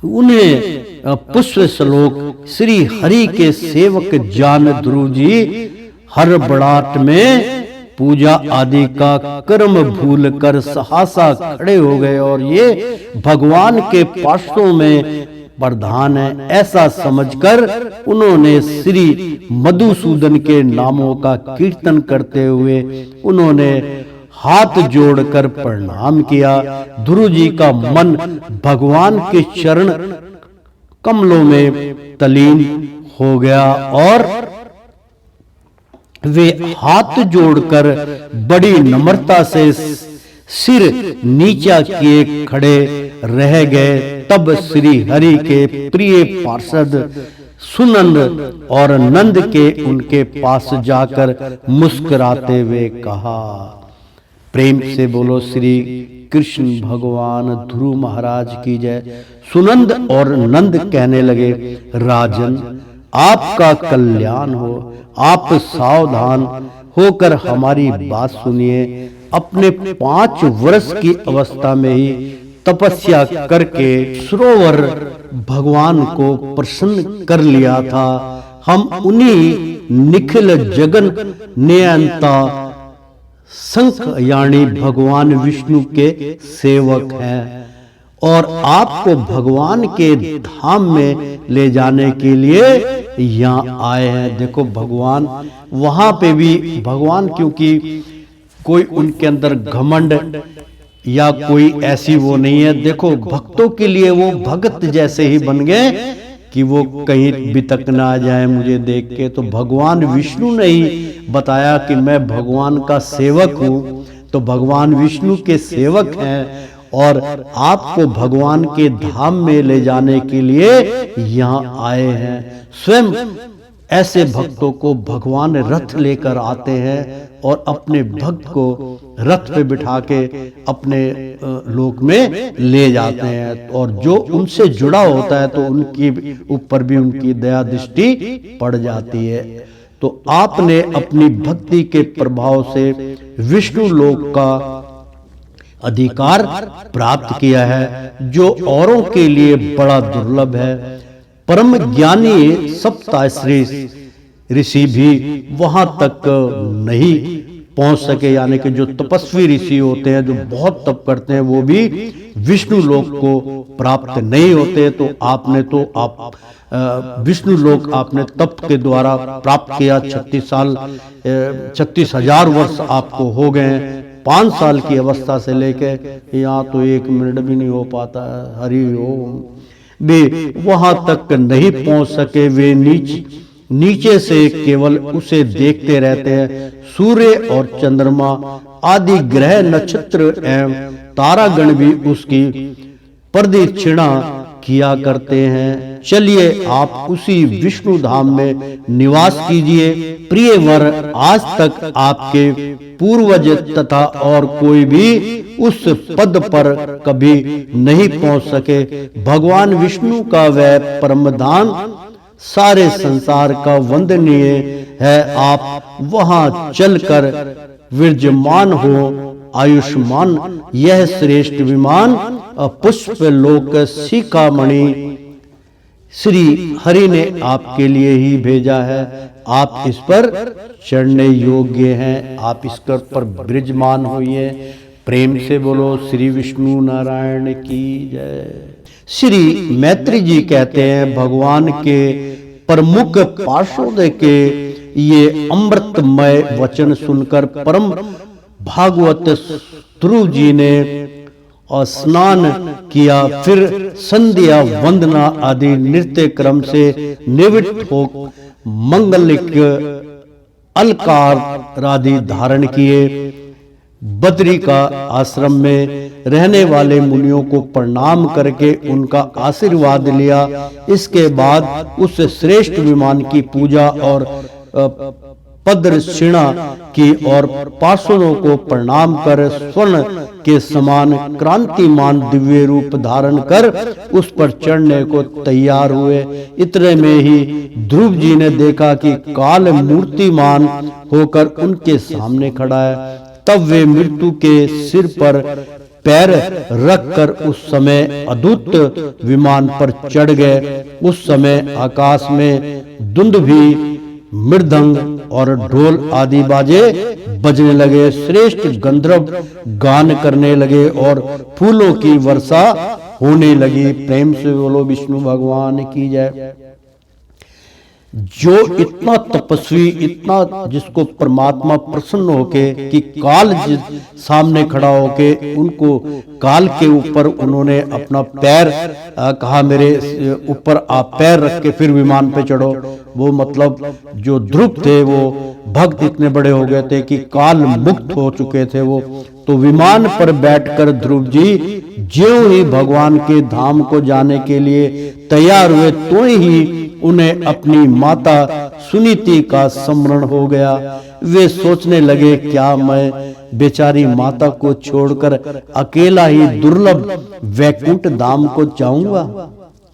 उन्हें पुष्प श्लोक श्री हरि के सेवक जान ध्रुव जी हर बड़ाट में पूजा आदि का कर्म भूल कर सहसा खड़े हो गए, और ये भगवान के पार्षदों में प्रधान है ऐसा समझकर उन्होंने श्री मधुसूदन के नामों का कीर्तन करते हुए उन्होंने हाथ जोड़कर प्रणाम किया। ध्रुव जी का मन भगवान के चरण कमलों में तलीन हो गया, और वे हाथ जोड़कर बड़ी नम्रता से सिर नीचा किए खड़े रह गए। तब श्री हरि के प्रिय पार्षद सुनंद और नंद के उनके पास जाकर मुस्कुराते हुए कहा, प्रेम से बोलो श्री कृष्ण भगवान ध्रुव महाराज की जय। सुनंद और नंद कहने लगे, राजन आपका कल्याण हो, आप सावधान होकर हमारी बात सुनिए। अपने 5 वर्ष की अवस्था में ही तपस्या करके सरोवर भगवान को प्रसन्न कर लिया था। हम उन्हीं निखिल जगन नियंता शंख यानी भगवान विष्णु के सेवक हैं और आपको भगवान के धाम में ले जाने के लिए यहाँ आए हैं। देखो भगवान वहां पे भी भगवान, क्योंकि कोई उनके अंदर घमंड या कोई ऐसी वो नहीं है। देखो भक्तों के लिए वो भगत जैसे ही बन गए कि वो कहीं बितक ना आ जाए मुझे देख के। तो भगवान विष्णु ने ही बताया कि मैं भगवान का सेवक हूं, तो भगवान विष्णु के सेवक हैं और आपको भगवान के धाम में ले जाने के लिए यहाँ आए हैं। स्वयं ऐसे भक्तों को भगवान रथ लेकर आते हैं और अपने भक्त को रथ पे बिठा के अपने लोक में ले जाते हैं, और जो उनसे जुड़ा होता है तो उनकी ऊपर भी उनकी दया दृष्टि पड़ जाती है। तो आपने अपनी भक्ति के प्रभाव से विष्णु लोक का अधिकार प्राप्त किया है, जो औरों के लिए बड़ा दुर्लभ है। परम ज्ञानी सप्तऋषि ऋषि भी वहां तक नहीं पहुंच सके, यानी कि जो तपस्वी ऋषि होते हैं, जो बहुत तप करते हैं, वो भी विष्णु लोक को प्राप्त नहीं होते। तो आपने तो विष्णु लोक आपने तप के द्वारा प्राप्त किया। 36,000 वर्ष आपको हो गए। 5 साल की अवस्था से लेके यहाँ तो 1 मिनट भी नहीं हो पाता है। हरि ओम। वे वहां तक नहीं पहुंच सके। वे नीचे से केवल उसे देखते रहते हैं। सूर्य और चंद्रमा आदि ग्रह नक्षत्र एवं तारागण भी उसकी प्रदक्षिणा किया करते हैं। चलिए आप उसी विष्णु धाम में निवास कीजिए। प्रिय वर, आज तक आपके पूर्वज तथा और कोई भी उस पद पर कभी नहीं पहुंच सके। भगवान विष्णु का वह परमधाम सारे संसार का वंदनीय है। आप वहां चलकर विराजमान हो आयुष्मान। यह श्रेष्ठ विमान पुष्प लोक शिखामणि श्री हरि ने आपके लिए ही भेजा है। आप इस पर चढ़ने योग्य हैं। आप इस पर विराजमान होइए। प्रेम से बोलो श्री विष्णु नारायण की जय। श्री मैत्री जी कहते हैं, भगवान के प्रमुख पार्षद के ये अमृतमय वचन सुनकर परम भागवत ध्रुव जी ने स्नान किया, फिर संध्या वंदना आदि नृत्य क्रम से निवृत्त हो मंगलिक अलकार आदि धारण किए। बद्री का आश्रम में रहने वाले मुनियों को प्रणाम करके उनका आशीर्वाद लिया। इसके बाद उस श्रेष्ठ विमान की पूजा और प्रदक्षिणा की और पार्षदों को प्रणाम कर स्वर्ण के समान क्रांतिमान दिव्य रूप धारण कर उस पर चढ़ने को तैयार हुए। इतने में ही ध्रुव जी ने देखा कि काल मूर्तिमान होकर उनके सामने खड़ा है। तब वे मृत्यु के सिर पर पैर रखकर उस समय अद्भुत विमान पर चढ़ गए। उस समय आकाश में दुंदुभी, मृदंग और ढोल आदि बाजे बजने लगे। श्रेष्ठ गंधर्व गान करने लगे और फूलों की वर्षा होने लगी। प्रेम से बोलो विष्णु भगवान की जय। जो इतना तपस्वी, इतना जिसको परमात्मा प्रसन्न होके कि काल सामने खड़ा होके उनको काल के ऊपर उन्होंने अपना पैर कहा मेरे ऊपर आप पैर रख के फिर विमान पे चढ़ो। वो मतलब जो ध्रुव थे वो भक्त इतने बड़े हो गए थे कि काल मुक्त हो चुके थे वो। तो विमान पर बैठकर ध्रुव जी ज्यों ही भगवान के धाम को जाने के लिए तैयार हुए तो ही उन्हें अपनी माता सुनीति का स्मरण हो गया। वे सोचने लगे क्या मैं बेचारी माता को छोड़कर अकेला ही दुर्लभ वैकुंठ धाम को जाऊंगा।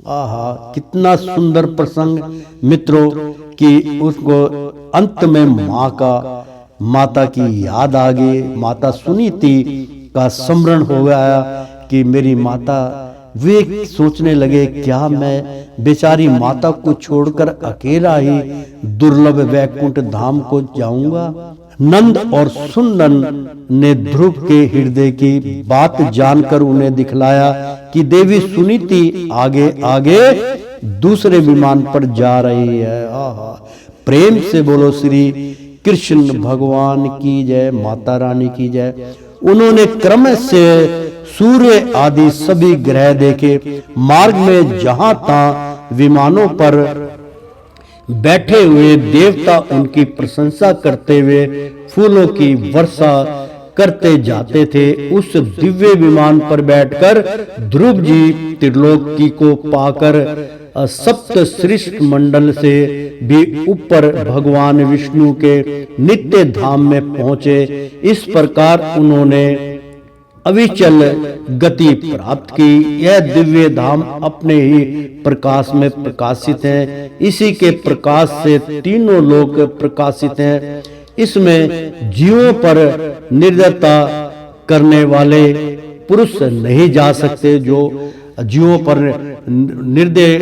आहा, कितना सुंदर प्रसंग मित्रों कि उसको अंत में माता की याद आ गई। माता सुनीति का स्मरण हो गया कि मेरी माता। वे सोचने लगे क्या मैं बेचारी माता को छोड़कर अकेला ही दुर्लभ वैकुंठ धाम को जाऊंगा। नंद और सुनंदन ने ध्रुव के हृदय की बात जानकर उन्हें दिखलाया कि देवी सुनीति आगे आगे दूसरे विमान पर जा रही है। आहा, प्रेम से बोलो श्री कृष्ण भगवान की जय, माता रानी की जय। उन्होंने क्रम से सूर्य आदि सभी ग्रह देखे। मार्ग में जहां तहां विमानों पर बैठे हुए देवता उनकी प्रशंसा करते हुए फूलों की वर्षा करते जाते थे। उस दिव्य विमान पर बैठकर ध्रुव जी त्रिलोकी को पाकर सप्त सृष्ट मंडल से भी ऊपर भगवान विष्णु के नित्य धाम में पहुंचे। इस प्रकार उन्होंने अविचल गति प्राप्त की। यह दिव्य धाम अपने ही प्रकाश में प्रकाशित है। इसी के प्रकाश से तीनों लोक प्रकाशित हैं। इसमें जीवों पर निर्दयता करने वाले पुरुष नहीं जा सकते। जो जीवों पर निर्दय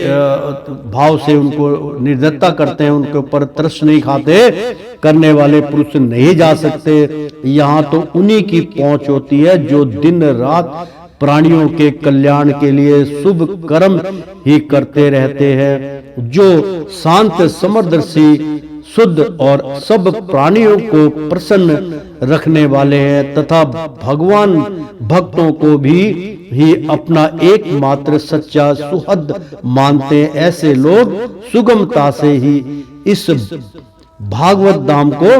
भाव से उनको निर्दयता करते हैं, उनके ऊपर तरस नहीं खाते करने वाले पुरुष नहीं जा सकते। यहाँ तो उन्हीं की पहुंच होती है जो दिन रात प्राणियों के कल्याण के लिए शुभ कर्म ही करते रहते हैं, जो शांत समदर्शी शुद्ध और सब प्राणियों को प्रसन्न रखने वाले हैं तथा भगवान भक्तों को भी ही अपना एकमात्र सच्चा सुहृद मानते हैं। ऐसे लोग सुगमता से ही इस भागवत धाम को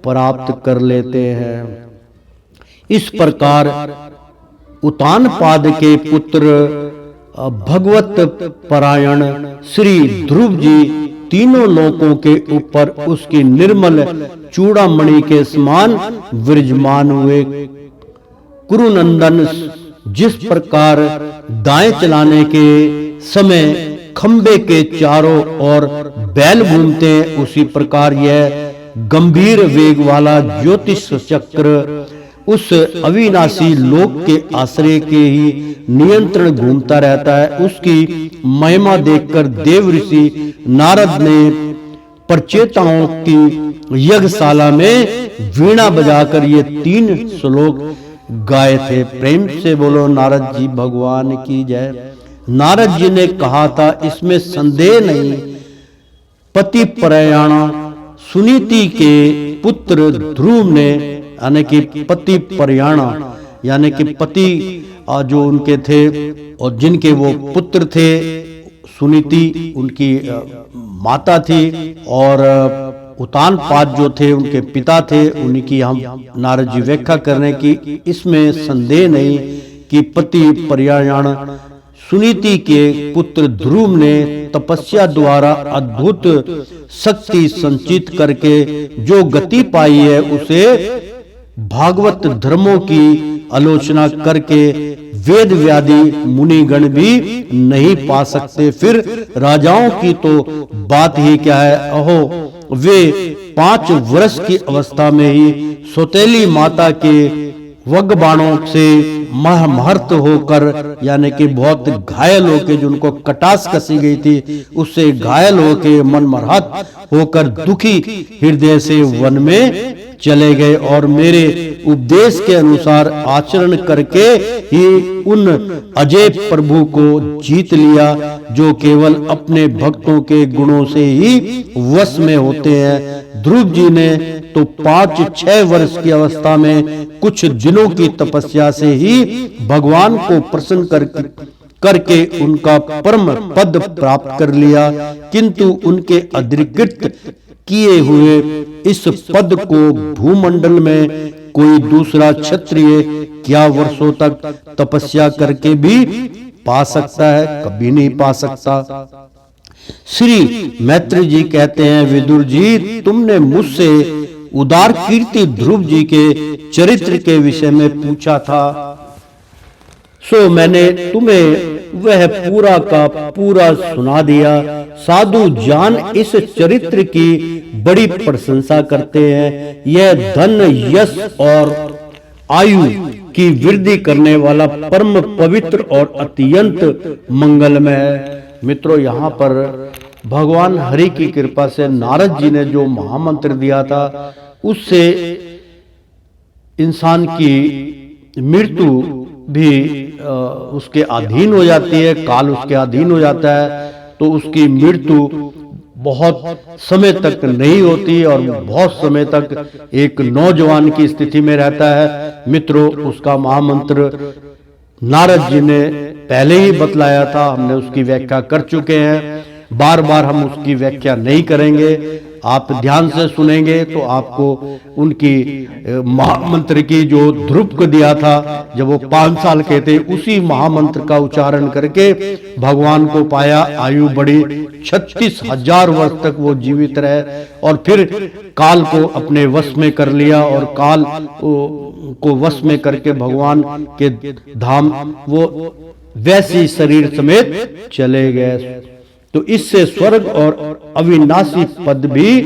प्राप्त कर लेते हैं। इस प्रकार उतानपाद के पुत्र भगवत परायण श्री ध्रुव जी तीनों लोकों के ऊपर उसकी निर्मल चूड़ामणि के समान विराजमान हुए। कुरुनंदन जिस प्रकार दाएं चलाने के समय खंबे के चारों ओर बैल घूमते हैं, उसी प्रकार यह गंभीर वेग वाला ज्योतिष चक्र उस अविनाशी लोक के आश्रय के ही नियंत्रण घूमता रहता है। उसकी महिमा देखकर देव ऋषि नारद ने प्रचेताओं की यज्ञशाला में वीणा बजाकर ये 3 श्लोक गाए थे। प्रेम से बोलो नारद जी भगवान की जय। नारद जी ने कहा था, इसमें संदेह नहीं, पति प्रयाणा सुनीति के पुत्र ध्रुव ने यानी कि पति प्रयाणा यानी कि पति जो उनके थे और जिनके वो पुत्र थे, सुनीति उनकी माता थी और उतानपाद जो थे उनके पिता थे। उन्हीं की हम नारद जी व्याख्या करने की इसमें संदेह नहीं कि पति प्रयाण सुनीति के पुत्र ध्रुव ने तपस्या द्वारा अद्भुत शक्ति संचित करके जो गति पाई है, उसे भागवत धर्मों की आलोचना करके वेद व्याधि मुनिगण भी नहीं पा सकते। फिर राजाओं की तो बात ही क्या है। अहो, वे 5 वर्ष की अवस्था में ही सौतेली माता के वज्रबाणों से महर्त होकर यानी कि बहुत घायल होकर, जो उनको कटास कसी गई थी, उससे घायल होकर मनमरहत होकर दुखी हृदय से वन में चले गए और मेरे उपदेश के अनुसार आचरण करके ही उन अजय प्रभु को जीत लिया, जो केवल अपने भक्तों के गुणों से ही वश में होते हैं। ध्रुव जी ने तो 5-6 वर्ष की अवस्था में कुछ दिनों की तपस्या से ही भगवान को प्रसन्न करके उनका परम पद प्राप्त कर लिया, किंतु उनके अधिकृत किए हुए इस पद को भूमंडल में कोई दूसरा क्षत्रिय क्या वर्षों तक तपस्या करके भी पा सकता है? कभी नहीं पा सकता। श्री मैत्री जी कहते हैं, विदुर जी, तुमने मुझसे उदार कीर्ति ध्रुव जी के चरित्र के विषय में पूछा था, सो मैंने तुम्हें वह पूरा का पूरा सुना दिया। साधु जान इस चरित्र की बड़ी प्रशंसा करते हैं। यह धन, यश और आयु की वृद्धि करने वाला परम पवित्र और अत्यंत मंगलमय है। मित्रों, यहाँ पर भगवान हरि की कृपा से नारद जी ने जो महामंत्र दिया था, उससे इंसान की मृत्यु भी उसके अधीन हो जाती है, काल उसके अधीन हो जाता है, तो उसकी मृत्यु बहुत समय तक नहीं होती और बहुत समय तक एक नौजवान की स्थिति में रहता है। मित्रों, उसका महामंत्र नारद जी ने पहले ही बतलाया था, हमने उसकी व्याख्या कर चुके हैं, बार बार हम उसकी व्याख्या नहीं करेंगे। आप ध्यान से सुनेंगे तो आपको उनकी महामंत्र की जो ध्रुव को दिया था जब वो 5 साल के थे, उसी महामंत्र का उच्चारण करके भगवान को पाया, आयु बढ़ी, 36,000 वर्ष तक वो जीवित रहे और फिर काल को अपने वश में कर लिया और काल को वश में करके भगवान के धाम वो वैसी शरीर समेत चले गए। तो इससे स्वर्ग और अविनाशी पद भी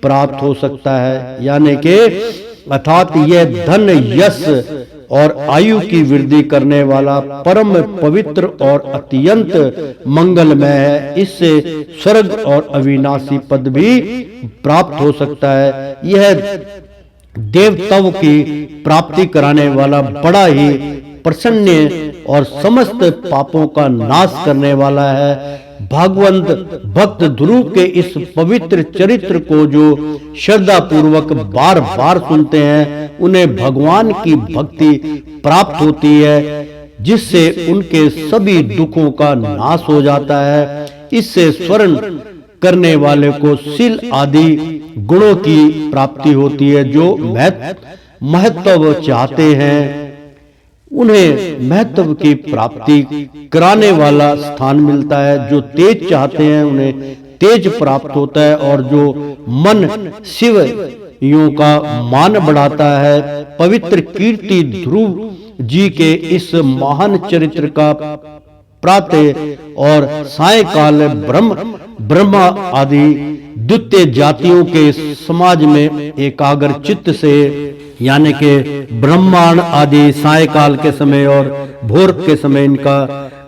प्राप्त हो सकता है, यानी कि अर्थात यह धन, यश और आयु की वृद्धि करने वाला परम पवित्र और अत्यंत मंगलमय है। इससे स्वर्ग और अविनाशी पद भी प्राप्त हो सकता है। यह देवताओं की प्राप्ति कराने वाला बड़ा ही प्रसन्न और समस्त पापों का नाश करने वाला है। भागवंत भक्त ध्रुव के इस पवित्र चरित्र को जो श्रद्धा पूर्वक बार बार सुनते हैं, उन्हें भगवान की भक्ति प्राप्त होती है, जिससे उनके सभी दुखों का नाश हो जाता है। इससे स्वर्ण करने वाले को शील आदि गुणों की प्राप्ति होती है। जो महत्व चाहते हैं उन्हें महत्व की प्राप्ति कराने वाला स्थान मिलता है। जो तेज चाहते हैं उन्हें तेज प्राप्त होता है और जो मन शिव यों का मान बढ़ाता है। पवित्र कीर्ति ध्रुव जी के इस महान चरित्र का प्रातः और सायकाल ब्रह्मा आदि द्वितीय जातियों के समाज में एकाग्र चित्त से, यानी कि ब्रह्मांड आदि सायकाल के समय और भोर के समय इनका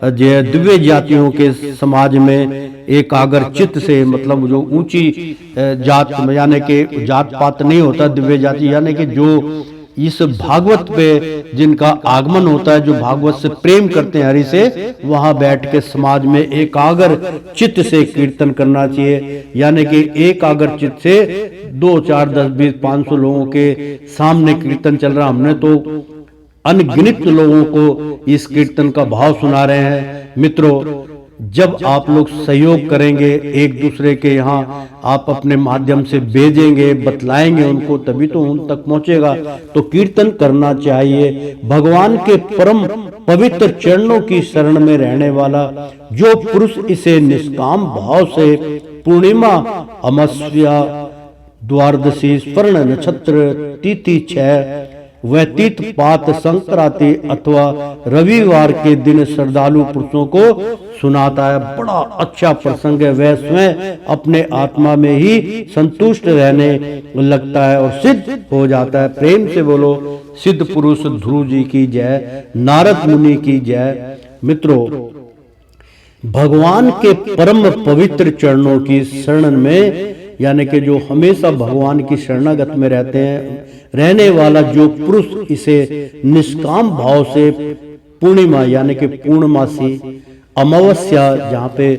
जो दिव्य जातियों के समाज में एकाग्र चित्त से, मतलब जो ऊंची जात यानी कि जात पात नहीं होता, दिव्य जाति यानी कि जो इस भागवत पे जिनका आगमन होता है, जो भागवत से प्रेम करते हैं हरि से, वहां बैठ के समाज में एकाग्र चित्त से कीर्तन करना चाहिए। यानी कि एकाग्र चित्त से 2, 4, 10, 20, 500 लोगों के सामने कीर्तन चल रहा, हमने तो अनगिनत लोगों को इस कीर्तन का भाव सुना रहे हैं। मित्रों, जब आप लोग सहयोग करेंगे एक दूसरे के यहाँ, आप अपने माध्यम से भेजेंगे, बतलाएंगे उनको, तभी तो उन तक पहुंचेगा। तो कीर्तन करना चाहिए। भगवान के परम पवित्र चरणों की शरण में रहने वाला जो पुरुष इसे निष्काम भाव से पूर्णिमा, अमावस्या, द्वादशी, स्वर्ण नक्षत्र, तिथि 6 वह तीत पात, संक्रांति अथवा रविवार के दिन श्रद्धालु पुरुषों को सुनाता है, बड़ा अच्छा प्रसंग है। वह स्वयं अपने आत्मा में ही संतुष्ट रहने लगता है और सिद्ध हो जाता है। प्रेम से बोलो सिद्ध पुरुष ध्रुव जी की जय, नारद मुनि की जय। मित्रों, भगवान के परम पवित्र चरणों की शरण में, यानी कि जो हमेशा भगवान की शरणागत में रहते हैं, रहने वाला जो पुरुष इसे निष्काम भाव से पूर्णिमा यानी कि पूर्णमासी, अमावस्या जहाँ पे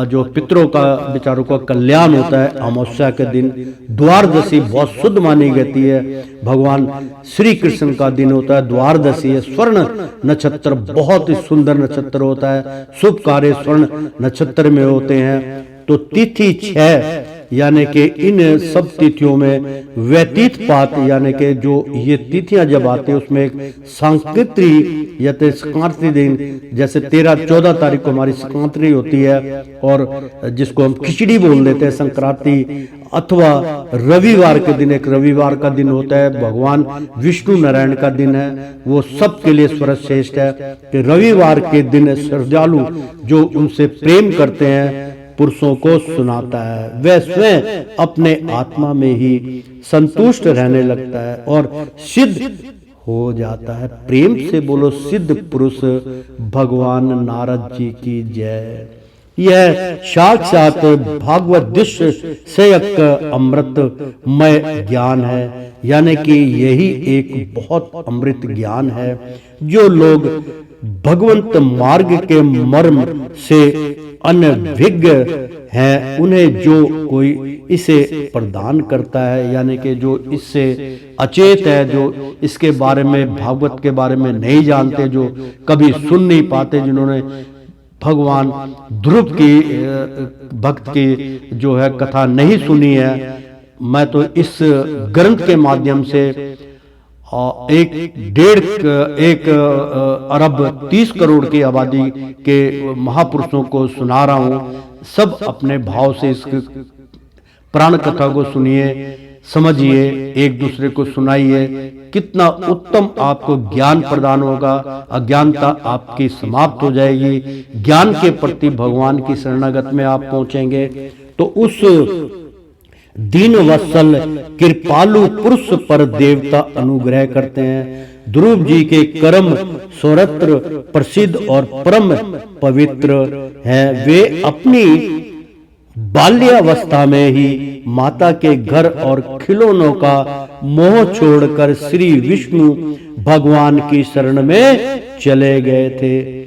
जो पितरों का बेचारों का कल्याण होता है, अमावस्या के दिन, द्वादशी बहुत शुद्ध मानी जाती है, भगवान श्री कृष्ण का दिन होता है, द्वादशी है। स्वर्ण नक्षत्र बहुत ही सुंदर नक्षत्र होता है, शुभ कार्य स्वर्ण नक्षत्र में होते हैं। तो तिथि 6 यानी कि इन सब तिथियों में व्यतीत पात यानी कि जो ये तिथियां जब आती है उसमें एक सांकृति या तो संक्रांति दिन, जैसे 13-14 तारीख को हमारी संक्रांति होती है और जिसको हम खिचड़ी बोल देते हैं संक्रांति, अथवा रविवार के दिन, एक रविवार का दिन होता है, भगवान विष्णु नारायण का दिन है, वो सबके लिए सर्वश्रेष्ठ है कि रविवार के दिन श्रद्धालु जो उनसे प्रेम करते हैं पुरुषों को सुनाता है, वह स्वयं अपने आत्मा में ही संतुष्ट रहने लगता है और सिद्ध हो जाता है। प्रेम से बोलो सिद्ध पुरुष भगवान नारद जी की जय। यह साक्षात भागवत दृश्य से एक अमृतमय ज्ञान है, यानी कि यही एक बहुत अमृत ज्ञान है। जो लोग भगवंत मार्ग के मर्म से अनभिज्ञ हैं, उन्हें जो कोई इसे प्रदान करता है, यानी कि जो इससे अचेत है, जो इसके बारे में भागवत के बारे में नहीं जानते, जो कभी सुन नहीं पाते, जिन्होंने भगवान ध्रुव की भक्त की जो है कथा नहीं सुनी है, मैं तो इस ग्रंथ के माध्यम से 1.5 अरब 30 करोड़ की आबादी के महापुरुषों को सुना रहा हूं। सब अपने भाव से इस प्राण कथा को सुनिए, समझिए, एक दूसरे को सुनाइए, कितना उत्तम आपको ज्ञान प्रदान होगा, अज्ञानता आपकी समाप्त हो जाएगी, ज्ञान के प्रति भगवान की शरणागत में आप पहुंचेंगे। तो उस दीन वत्सल कृपालु पुरुष पर देवता अनुग्रह करते हैं। ध्रुव जी के कर्म सर्वत्र प्रसिद्ध और परम पवित्र हैं। वे अपनी बाल्यावस्था में ही माता के घर और खिलौनों का मोह छोड़कर श्री विष्णु भगवान की शरण में चले गए थे।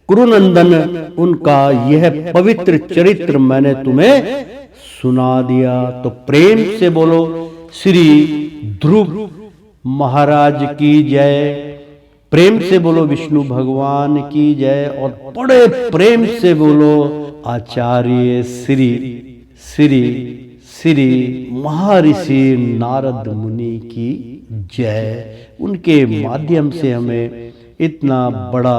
कुरुनंदन, उनका यह पवित्र चरित्र मैंने तुम्हें सुना दिया। तो प्रेम से बोलो श्री ध्रुव महाराज की जय, प्रेम से बोलो विष्णु भगवान की जय, और बड़े प्रेम से बोलो आचार्य श्री श्री श्री महर्षि नारद मुनि की जय। उनके माध्यम से हमें इतना बड़ा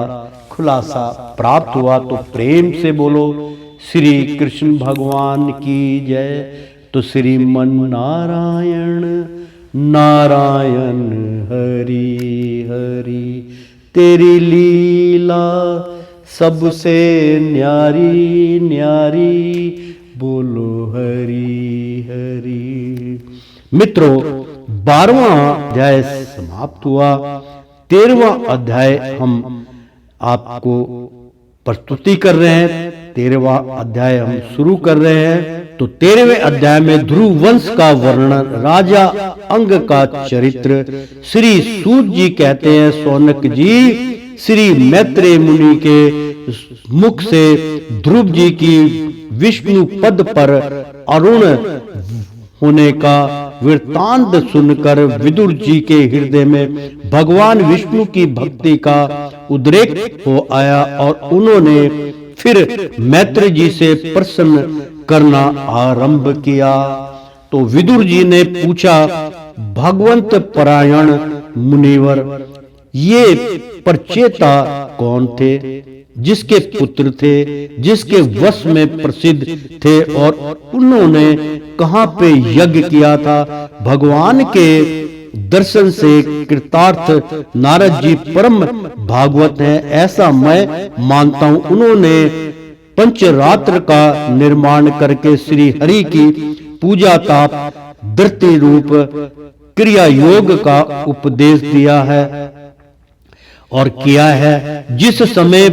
खुलासा प्राप्त हुआ। तो प्रेम से बोलो श्री कृष्ण भगवान की जय। तो श्रीमन नारायण नारायण हरि हरि, तेरी लीला सबसे न्यारी न्यारी, बोलो हरि हरि। मित्रों, 12वां अध्याय समाप्त हुआ। 13वां अध्याय हम आपको प्रस्तुति कर रहे हैं। 13वां अध्याय हम शुरू कर रहे हैं। तो 13वें अध्याय में ध्रुव वंश का वर्णन, राजा अंग का चरित्र। श्री सूत जी कहते हैं, सौनक जी, श्री मैत्रेय मुनि के मुख से ध्रुव जी की विष्णु पद पर अरुण होने का वृत्तांत सुनकर विदुर जी के हृदय में भगवान विष्णु की भक्ति का उद्रेक हो आया और उन्होंने फिर मैत्रेय जी से प्रश्न करना आरंभ किया। तो विदुर जी ने पूछा, भगवंत परायण मुनिवर, ये परचेता कौन थे, जिसके पुत्र थे, जिसके वश में प्रसिद्ध थे, और उन्होंने कहां पे यज्ञ किया था? भगवान के दर्शन से कृतार्थ नारद जी परम भागवत हैं, ऐसा मैं मानता हूं। उन्होंने पंचरात्र का निर्माण करके श्री हरि की पूजा ताप धृति रूप क्रिया योग का उपदेश दिया है और किया है। जिस समय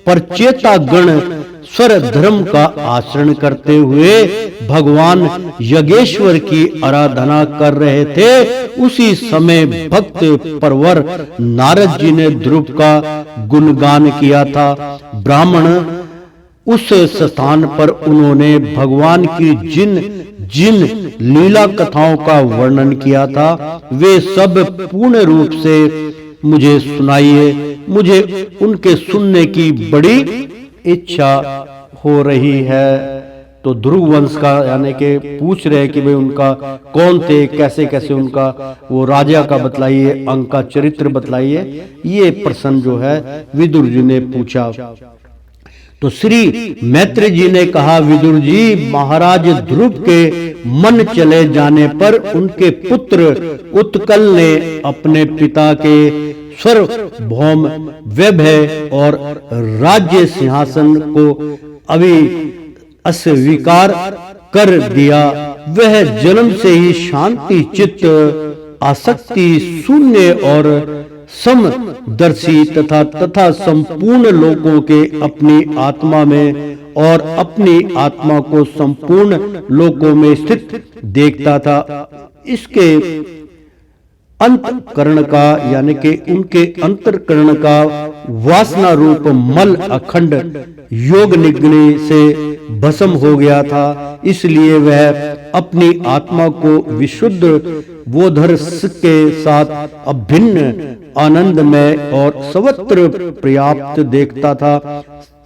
परचेता गण स्वर धर्म का आचरण करते हुए भगवान यज्ञेश्वर की आराधना कर रहे थे, उसी समय भक्त परवर नारद जी ने ध्रुव का गुणगान किया था। ब्राह्मण उस स्थान पर उन्होंने भगवान की जिन जिन लीला कथाओं का वर्णन किया था, वे सब पूर्ण रूप से मुझे सुनाइए। मुझे उनके सुनने की बड़ी इच्छा हो रही है। तो ध्रुव वंश का यानी कि पूछ रहे कि भाई उनका कौन थे, कैसे कैसे उनका वो राजा का बतलाइए, अंग का चरित्र बतलाइए। ये प्रश्न जो है विदुर जी ने पूछा। तो श्री मैत्री जी ने कहा, विदुर जी, महाराज ध्रुव के मन चले जाने पर उनके पुत्र उत्कल ने अपने पिता के सार्वभौम वैभव और राज्य सिंहासन को अभी अस्वीकार कर दिया। वह जन्म से ही शांति चित्त, आसक्ति शून्य और समदर्शी तथा संपूर्ण लोगों के अपनी आत्मा में और अपनी आत्मा को संपूर्ण लोकों में स्थित देखता था। इसके अंतकरण का यानी कि उनके अंतकरण का वासना रूप मल अखंड योग निग्नि से भस्म हो गया था। इसलिए वह अपनी आत्मा को विशुद्ध बोधर के साथ अभिन्न आनंदमय और सर्वत्र पर्याप्त देखता था।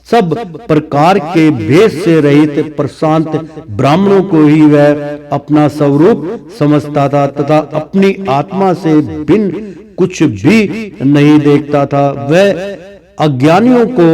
सब प्रकार के भेद से रहित प्रशांत ब्राह्मणों को ही वह अपना स्वरूप समझता था तथा अपनी आत्मा से भिन्न कुछ भी नहीं देखता था। वह अज्ञानियों को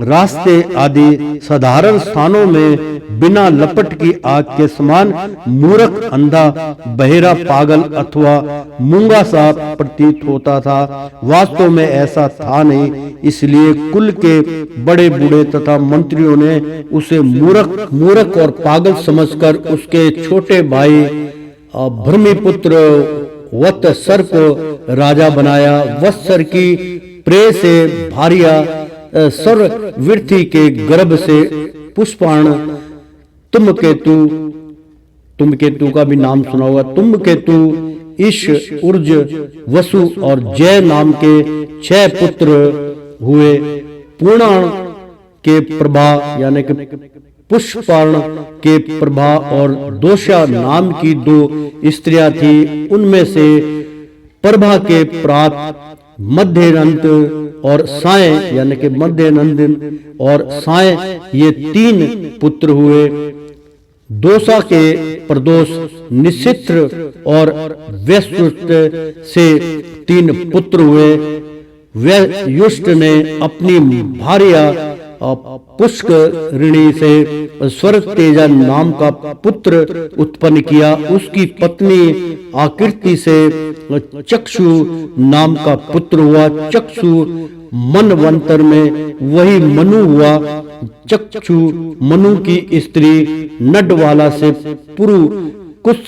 रास्ते आदि साधारण स्थानों में बिना लपट की आग के समान मूर्ख, अंधा, बहेरा, पागल अथवा मूंगा सा प्रतीत होता था। वास्तव में ऐसा था नहीं। इसलिए कुल के बड़े बूढ़े तथा मंत्रियों ने उसे मूर्ख और पागल समझकर उसके छोटे भाई भूमिपुत्र वत्सर को राजा बनाया। वत्सर की प्रेय से भारिया सर्ववृद्धि के गर्भ से पुष्पाण तुमकेतु का भी नाम सुना होगा। तुमकेतु, ईश, उर्ज, वसु और जय नाम के 6 पुत्र हुए। पूर्णाण के प्रभा यानी कि पुष्पाण के प्रभा और दोषा नाम की 2 स्त्रियां थी। उनमें से प्रभा के प्रात मध्यनंद और साय यानी कि मध्यनंदन और साय ये 3 पुत्र हुए। दोषा के प्रदोष, निशित्र और वैश्युष्ट से 3 पुत्र हुए। वैश्युष्ट ने अपनी भार्या पुष्करिणी से स्वर्ग तेजा नाम का पुत्र उत्पन्न किया। उसकी पत्नी आकृति से चक्षु नाम का पुत्र हुआ। चक्षु मनवंतर में वही मनु हुआ। चक्षु मनु की स्त्री नडवाला से पुरु, कुश,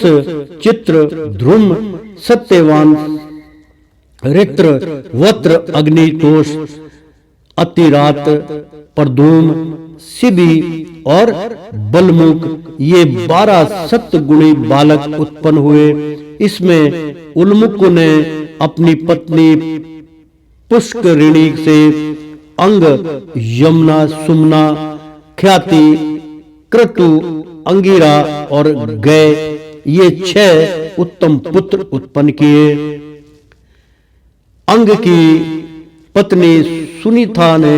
चित्र, ध्रुम, सत्यवान, रित्र, वत्र, अग्नितोष, अतिरात, प्रधूम, शिबी और बलमुख ये 12 सत्गुणी बालक उत्पन्न हुए। इसमें उल्मुख ने अपनी पत्नी पुष्करिणी से अंग, यमुना, सुमना, ख्याति, क्रतु, अंगिरा और गय ये 6 उत्तम पुत्र उत्पन्न किए। अंग की पत्नी सुनीता ने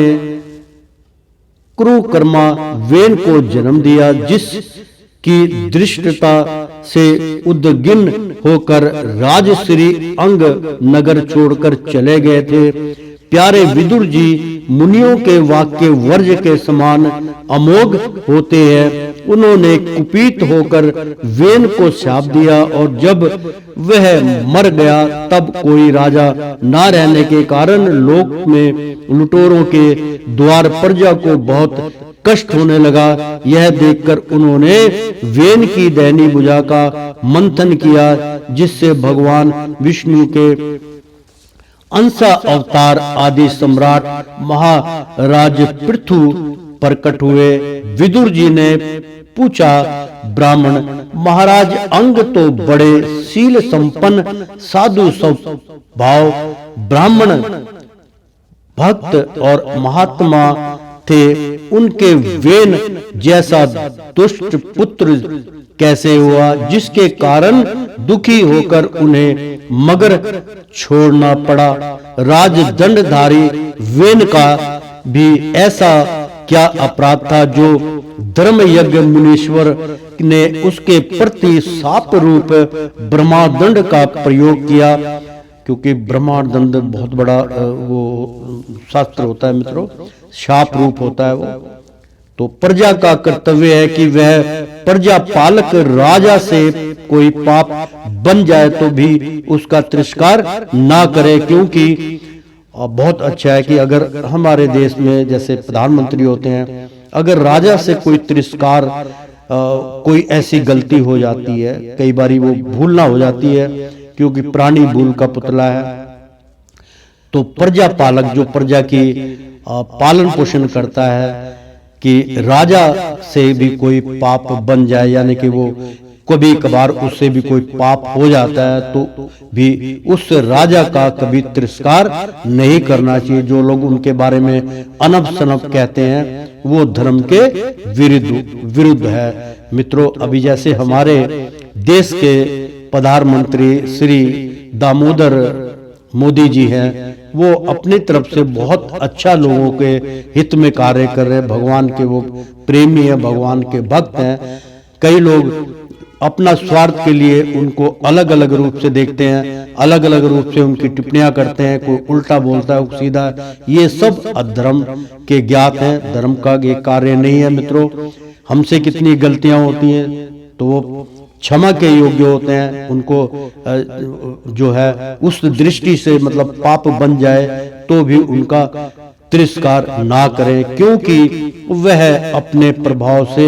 क्रुकर्मा वेन को जन्म दिया, जिसकी दृष्टता से उद्विग्न होकर राजश्री अंग नगर छोड़कर चले गए थे। प्यारे विदुर जी मुनियों के वाक्य वर्ज के समान अमोघ होते हैं। उन्होंने कुपित होकर वेन को शाप दिया और जब वह मर गया तब कोई राजा न रहने के कारण लोक में लुटेरों के द्वार प्रजा को बहुत कष्ट होने लगा। यह देखकर उन्होंने वेन की दैनी भुजा का मंथन किया, जिससे भगवान विष्णु के अंसा अवतार आदि सम्राट महाराज पृथु प्रकट हुए। विदुर जी ने पूछा, ब्राह्मण महाराज अंग तो बड़े शील संपन्न साधु स्वभाव ब्राह्मण भक्त और महात्मा थे, उनके वेन जैसा दुष्ट पुत्र कैसे हुआ, जिसके कारण दुखी होकर उन्हें मगर छोड़ना पड़ा। राजदंडधारी वेन का भी ऐसा क्या अपराध था जो धर्म यज्ञ मुनीश्वर ने उसके प्रति शाप रूप ब्रह्मादंड का प्रयोग किया, क्योंकि ब्रह्मादंड बहुत बड़ा वो शास्त्र होता है मित्रों, शाप रूप होता है वो। तो प्रजा का कर्तव्य है कि वह प्रजा पालक राजा से कोई पाप बन जाए तो भी उसका तिरस्कार ना करे, क्योंकि बहुत अच्छा है कि अगर हमारे देश में जैसे प्रधानमंत्री होते हैं, अगर राजा से कोई तिरस्कार कोई ऐसी गलती हो जाती है, कई बारी वो भूलना हो जाती है क्योंकि प्राणी भूल का पुतला है, तो प्रजा पालक जो प्रजा की पालन पोषण करता है कि राजा से भी कोई पाप बन जाए, यानी कि वो कभी कभार उससे भी कोई पाप हो जाता है तो भी उस राजा का कभी तिरस्कार नहीं करना चाहिए। जो लोग उनके बारे में अनब सनब कहते हैं वो धर्म के विरुद्ध है। मित्रों, अभी जैसे हमारे देश के प्रधानमंत्री श्री दामोदर मोदी जी हैं, वो अपनी तरफ से बहुत अच्छा लोगों के हित में कार्य कर रहे हैं, भगवान के वो प्रेमी है, भगवान के भक्त हैं। कई लोग अपना स्वार्थ के लिए उनको अलग अलग रूप से देखते हैं, अलग अलग रूप से उनकी टिप्पणियां करते हैं, कोई उल्टा बोलता है, कोई सीधा, ये सब अधर्म के ज्ञात हैं, धर्म का ये कार्य नहीं है। मित्रों, हमसे कितनी गलतियां होती हैं तो वो क्षमा के योग्य होते हैं, उनको जो है उस दृष्टि से मतलब पाप बन जाए तो भी उनका तिरस्कार ना करें, क्योंकि वह अपने प्रभाव से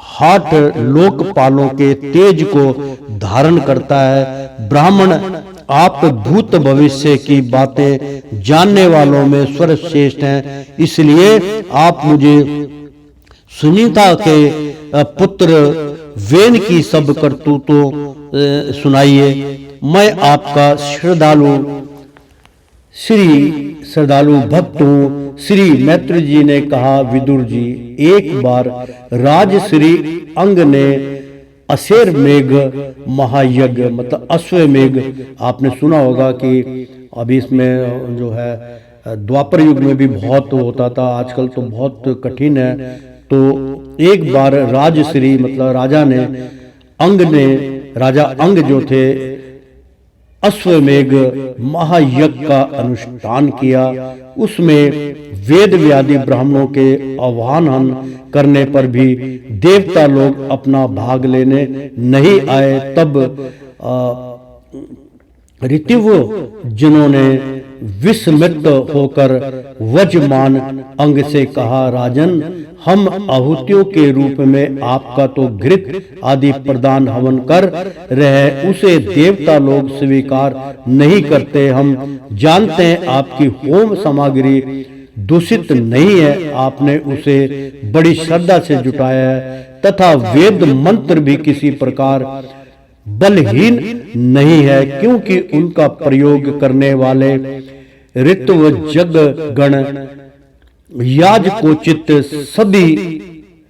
हाट लोकपालों के तेज को धारण करता है। ब्राह्मण आप भूत भविष्य की बातें जानने वालों में सर्वश्रेष्ठ हैं, इसलिए आप मुझे सुनीता के पुत्र वेन की सब करतूतों सुनाइए। मैं आपका श्रद्धालु भक्त हूँ। श्री मैत्री जी ने कहा, विदुर जी, एक बार राजश्री अंग ने अशेर मेघ महायज्ञ मतलब अश्वमेघ आपने सुना होगा कि अभी इसमें जो है द्वापर युग में भी बहुत होता था, आजकल तो बहुत कठिन है। तो एक बार राजश्री मतलब राजा अंग जो थे अश्वमेघ महायज्ञ का अनुष्ठान किया। उसमें वेद व्याधि ब्राह्मणों के आह्वान करने पर भी देवता लोग अपना भाग लेने नहीं आए। तब ऋतु जिन्होंने विस्मित होकर वजमान अंग से कहा, राजन, हम आहुतियों के रूप में आपका तो घृत आदि प्रदान हवन कर रहे, उसे देवता लोग स्वीकार नहीं करते। हम जानते हैं आपकी होम सामग्री दूषित नहीं है, आपने उसे बड़ी श्रद्धा से जुटाया है तथा वेद मंत्र भी किसी प्रकार बलहीन नहीं है, क्योंकि उनका प्रयोग करने वाले ऋतु जग गण याजकोचित सभी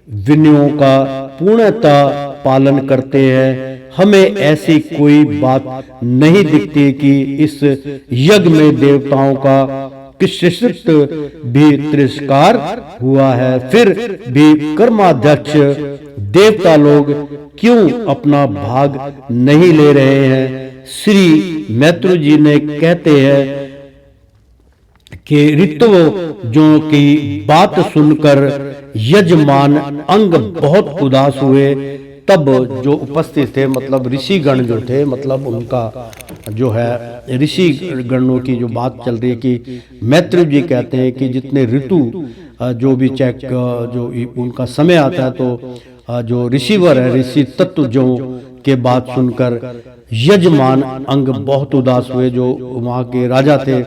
विनयों का पूर्णतः पालन करते हैं। हमें ऐसी कोई बात नहीं दिखती कि इस यज्ञ में देवताओं का किंचित भी तिरस्कार हुआ है। फिर भी कर्माध्यक्ष देवता लोग क्यों अपना भाग नहीं ले रहे हैं? श्री मैत्री जी ने कहते हैं कि ऋतु जो की बात सुनकर यजमान अंग बहुत उदास हुए। तब जो उपस्थित थे मतलब ऋषिगण जो थे, मतलब उनका जो है ऋषि गणों की जो बात चल रही है कि मैत्री जी कहते हैं कि जितने ऋतु जो भी चेक जो उनका समय आता है तो जो ऋषिवर है, ऋषि तत्व जो के बात सुनकर यजमान अंग बहुत उदास हुए। जो वहाँ के राजा थे,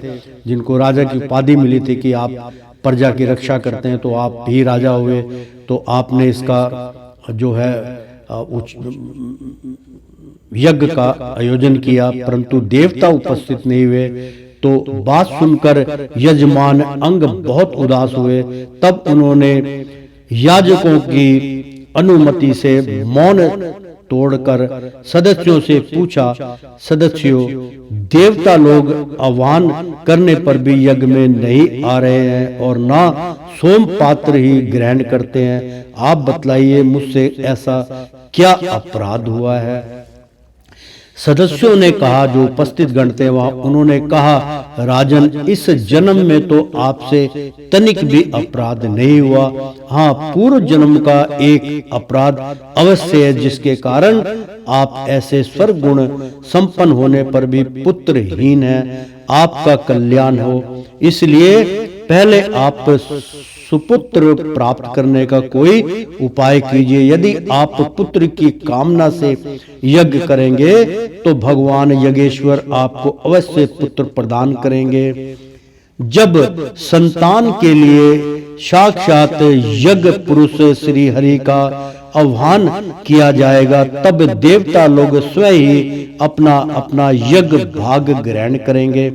जिनको राजा की उपाधि मिली थी कि आप प्रजा की रक्षा करते हैं तो आप ही राजा हुए, तो आपने इसका जो है यज्ञ का आयोजन किया, परंतु देवता उपस्थित नहीं हुए। तो बात सुनकर यजमान अंग बहुत उदास हुए। तब उन्होंने याजकों की अनुमति से मौन तोड़कर सदस्यों से पूछा, सदस्यों, देवता लोग आह्वान करने पर भी यज्ञ में नहीं आ रहे हैं और ना सोम पात्र ही ग्रहण करते हैं। आप बतलाइए, मुझसे ऐसा क्या अपराध हुआ है? सदस्यों ने कहा, जो उपस्थित गण थे वहां, उन्होंने कहा, राजन, इस जन्म में तो आपसे तनिक भी अपराध नहीं हुआ। हाँ, पूर्व जन्म का एक अपराध अवश्य है, जिसके कारण आप ऐसे स्वर्ग गुण संपन्न होने पर भी पुत्रहीन हैं। आपका कल्याण हो, इसलिए पहले आप सुपुत्र प्राप्त करने का कोई उपाय कीजिए। यदि आप पुत्र की कामना से यज्ञ करेंगे तो भगवान यज्ञेश्वर आपको अवश्य पुत्र प्रदान करेंगे। जब संतान के लिए साक्षात यज्ञ पुरुष श्री हरि का आह्वान किया जाएगा, तब देवता लोग स्वयं ही अपना अपना यज्ञ भाग ग्रहण करेंगे।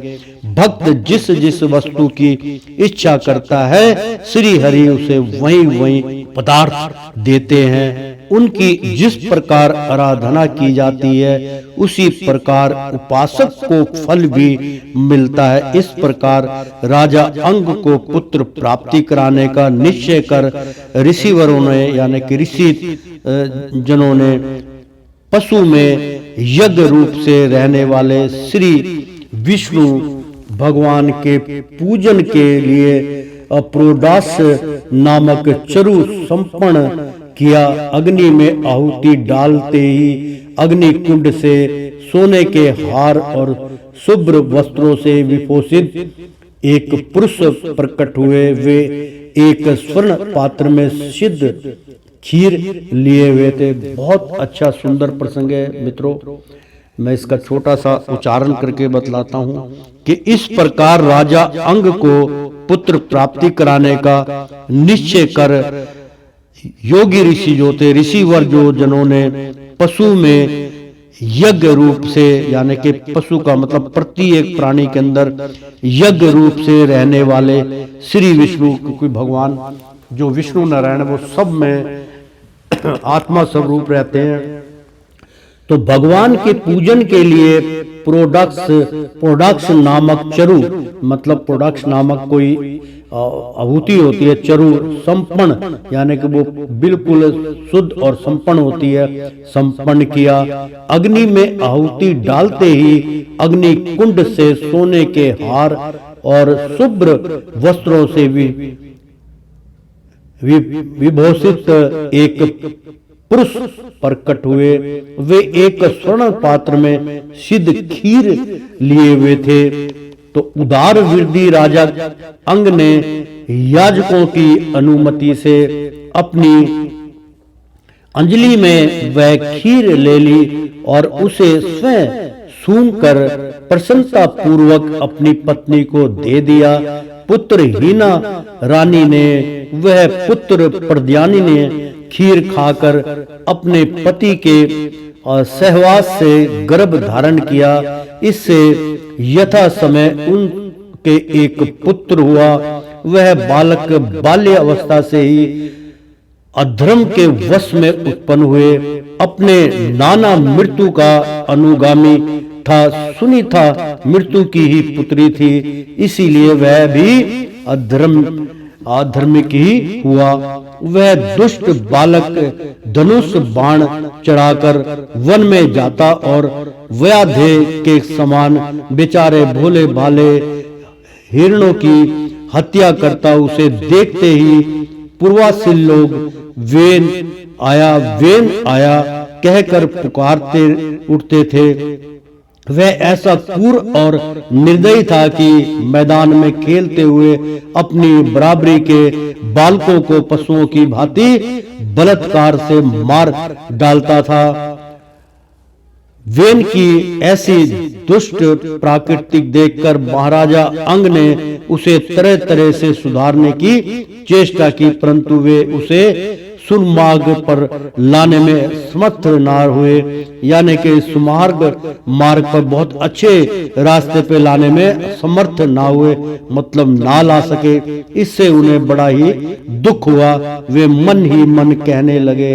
भक्त जिस जिस वस्तु की इच्छा करता है, श्री हरि उसे वही पदार्थ देते हैं। उनकी जिस प्रकार आराधना की जाती है, उसी प्रकार उपासक को फल भी मिलता है। इस प्रकार राजा अंग को पुत्र प्राप्ति कराने का निश्चय कर ऋषिवरों ने, यानी कि ऋषि जनों ने, पशु में यज्ञ रूप से रहने वाले श्री विष्णु भगवान के पूजन के लिए प्रोडास नामक चरु संपन्न किया। अग्नि में आहुति डालते ही अग्नि कुंड से सोने के हार और शुभ्र वस्त्रों से विभूषित एक पुरुष प्रकट हुए। वे एक स्वर्ण पात्र में सिद्ध खीर लिए हुए थे। बहुत अच्छा सुंदर प्रसंग है मित्रों। मैं इसका छोटा सा उच्चारण करके बतलाता हूँ कि इस प्रकार राजा अंग को पुत्र प्राप्ति कराने का निश्चय कर योगी ऋषि जो थे, ऋषिवर जो जिन्होंने पशु में यज्ञ रूप से, यानी कि पशु का मतलब प्रत्येक प्राणी के अंदर यज्ञ रूप से रहने वाले श्री विष्णु, क्योंकि भगवान जो विष्णु नारायण वो सब में आत्मा स्वरूप रहते हैं, तो भगवान के पूजन के लिए प्रोडक्स नामक चरु, मतलब प्रोडक्स नामक कोई आहुति होती है, चरु संपन्न, यानी कि वो बिल्कुल शुद्ध और संपन्न होती है, संपन्न किया। अग्नि में आहुति डालते ही अग्नि कुंड से सोने के हार और शुभ्र वस्त्रों से विभूषित एक पुरुष प्रकट हुए। वे एक स्वर्ण पात्र में सिद्ध खीर लिए हुए थे। तो उदार वृद्धि राजा अंग ने याजकों की अनुमति से अपनी अंजलि में वह खीर ले ली और उसे स्वयं सूंघकर प्रसन्नता पूर्वक अपनी पत्नी को दे दिया। पुत्रहीना रानी ने, वह पुत्र प्रद्यानी ने खीर खाकर अपने पति के सहवास से गर्भ धारण किया। इससे यथा समय उनके एक पुत्र हुआ। वह बालक बाल्य अवस्था से ही अधर्म के वश में उत्पन्न हुए। अपने नाना मृत्यु का अनुगामी था। सुनीता मृत्यु की ही पुत्री थी, इसीलिए वह भी अधर्मिक ही हुआ। वह दुष्ट बालक धनुष बाण चढ़ाकर वन में जाता और व्याधे के समान बेचारे भोले भाले हिरणों की हत्या करता। उसे देखते ही पूर्वासीन लोग वेन आया कहकर पुकारते उठते थे। वह ऐसा क्रूर और निर्दयी था कि मैदान में खेलते हुए अपनी बराबरी के बालकों को पशुओं की भांति बलात्कार से मार डालता था। वेन की ऐसी दुष्ट प्रकृति देखकर महाराजा अंग ने उसे तरह तरह से सुधारने की चेष्टा की, परंतु वे उसे सुमार्ग पर लाने में समर्थ ना हुए। यानी कि सुमार्ग मार्ग पर बहुत अच्छे रास्ते पे लाने में समर्थ ना हुए, मतलब ना ला सके। इससे उन्हें बड़ा ही दुख हुआ। वे मन ही मन कहने लगे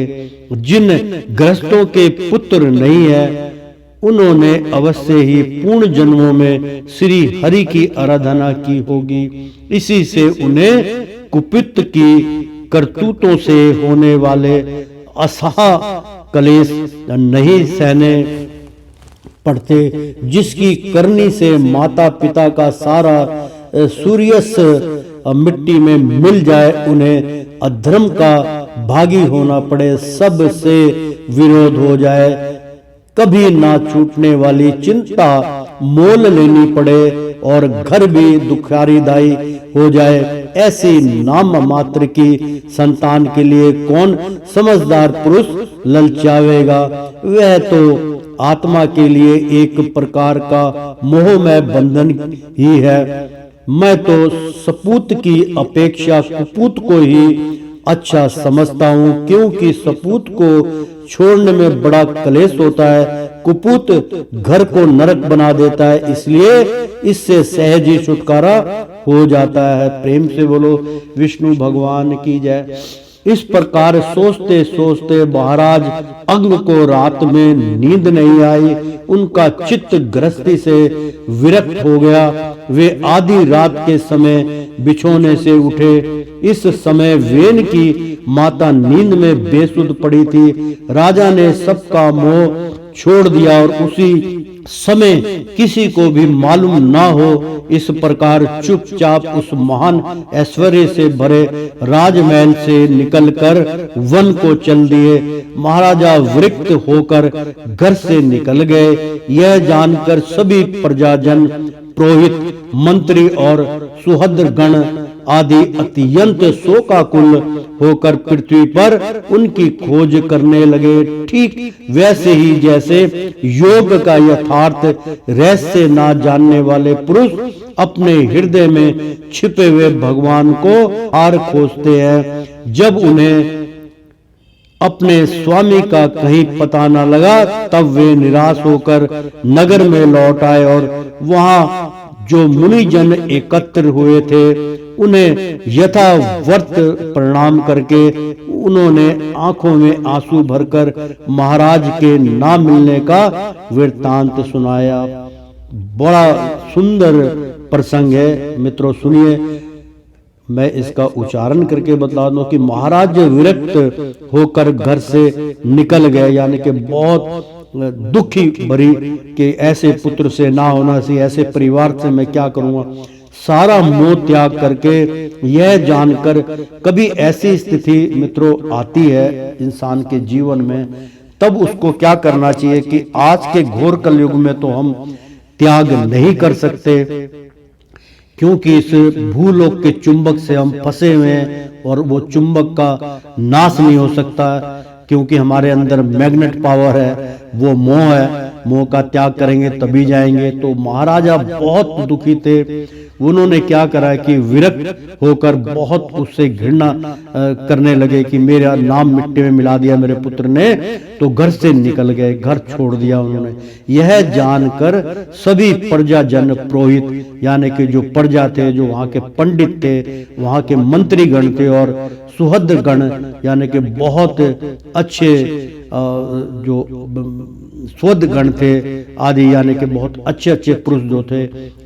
जिन गृहस्थों के पुत्र नहीं है उन्होंने अवश्य ही पूर्ण जन्मों में श्री हरि की आराधना की होगी। इसी से उन्हें कुपित की करतूतों से होने वाले असह कलेश नहीं सहने पड़ते, जिसकी करनी से माता पिता का सारा सूर्यस मिट्टी में मिल जाए, उन्हें अधर्म का भागी होना पड़े, सब से विरोध हो जाए, कभी ना छूटने वाली चिंता मोल लेनी पड़े और घर भी दुखारीदायी हो जाए। ऐसी नाम मात्र की संतान के लिए कौन समझदार पुरुष ललचावेगा? वह तो आत्मा के लिए एक प्रकार का मोहमय बंधन ही है। मैं तो सपूत की अपेक्षा कुपूत को ही अच्छा समझता हूँ, क्योंकि सपूत को छोड़ने में बड़ा क्लेश होता है, कुपूत घर को नरक बना देता है, इसलिए इससे सहज ही छुटकारा हो जाता है। प्रेम से बोलो विष्णु भगवान की जय। इस प्रकार सोचते सोचते महाराज अंग को रात में नींद नहीं आई, उनका चित्त गृहस्थी से विरक्त हो गया। वे आधी रात के समय बिछोने से उठे। इस समय वेन की माता नींद में बेसुध पड़ी थी। राजा ने सबका मोह छोड़ दिया और उसी समय किसी को भी मालूम ना हो इस प्रकार चुपचाप उस महान ऐश्वर्य से भरे राजमहल से निकलकर वन को चल दिए। महाराजा विरक्त होकर घर से निकल गए। यह जानकर सभी प्रजाजन, पुरोहित, मंत्री और सुहृद गण आदि अत्यंत शोकाकुल होकर पृथ्वी पर उनकी खोज करने लगे। ठीक वैसे ही जैसे योग का यथार्थ रहस्य ना जानने वाले पुरुष अपने हृदय में छिपे हुए भगवान को हार खोजते हैं। जब उन्हें अपने स्वामी का कहीं पता न लगा, तब वे निराश होकर नगर में लौट आए और वहां जो मुनिजन एकत्र हुए थे उन्हें यथावर्त प्रणाम करके उन्होंने आंखों में आंसू भरकर महाराज के ना मिलने का वृत्तांत सुनाया। बड़ा सुंदर प्रसंग है मित्रों, सुनिए। मैं इसका उच्चारण करके बता दूं कि महाराज विरक्त होकर घर से निकल गए, यानी कि बहुत दुखी भरी कि ऐसे पुत्र से ना होना सी, ऐसे परिवार से मैं क्या करूंगा। सारा मोह त्याग करके यह जानकर कभी ऐसी स्थिति मित्रों आती है इंसान के जीवन में, तब उसको क्या करना चाहिए कि आज के घोर कलयुग में तो हम त्याग नहीं कर सकते, क्योंकि इस भूलोक के चुंबक से हम फंसे हुए हैं और वो चुंबक का नाश नहीं हो सकता, क्योंकि हमारे अंदर मैग्नेट पावर है, वो मोह है। मोह का त्याग करेंगे तभी जाएंगे। तो महाराजा बहुत दुखी थे। उन्होंने क्या करा कि विरक्त होकर बहुत उससे घृणा करने लगे कि मेरा नाम मिट्टी में मिला दिया मेरे पुत्र ने, तो घर से निकल गए, घर छोड़ दिया उन्होंने। यह जानकर सभी प्रजाजन, पुरोहित यानी कि जो प्रजा थे, जो वहां के पंडित थे, वहां के मंत्री गण थे और सुहृद गण यानी कि बहुत अच्छे जो स्वद गण थे आदि, यानी कि बहुत अच्छे अच्छे पुरुष जो थे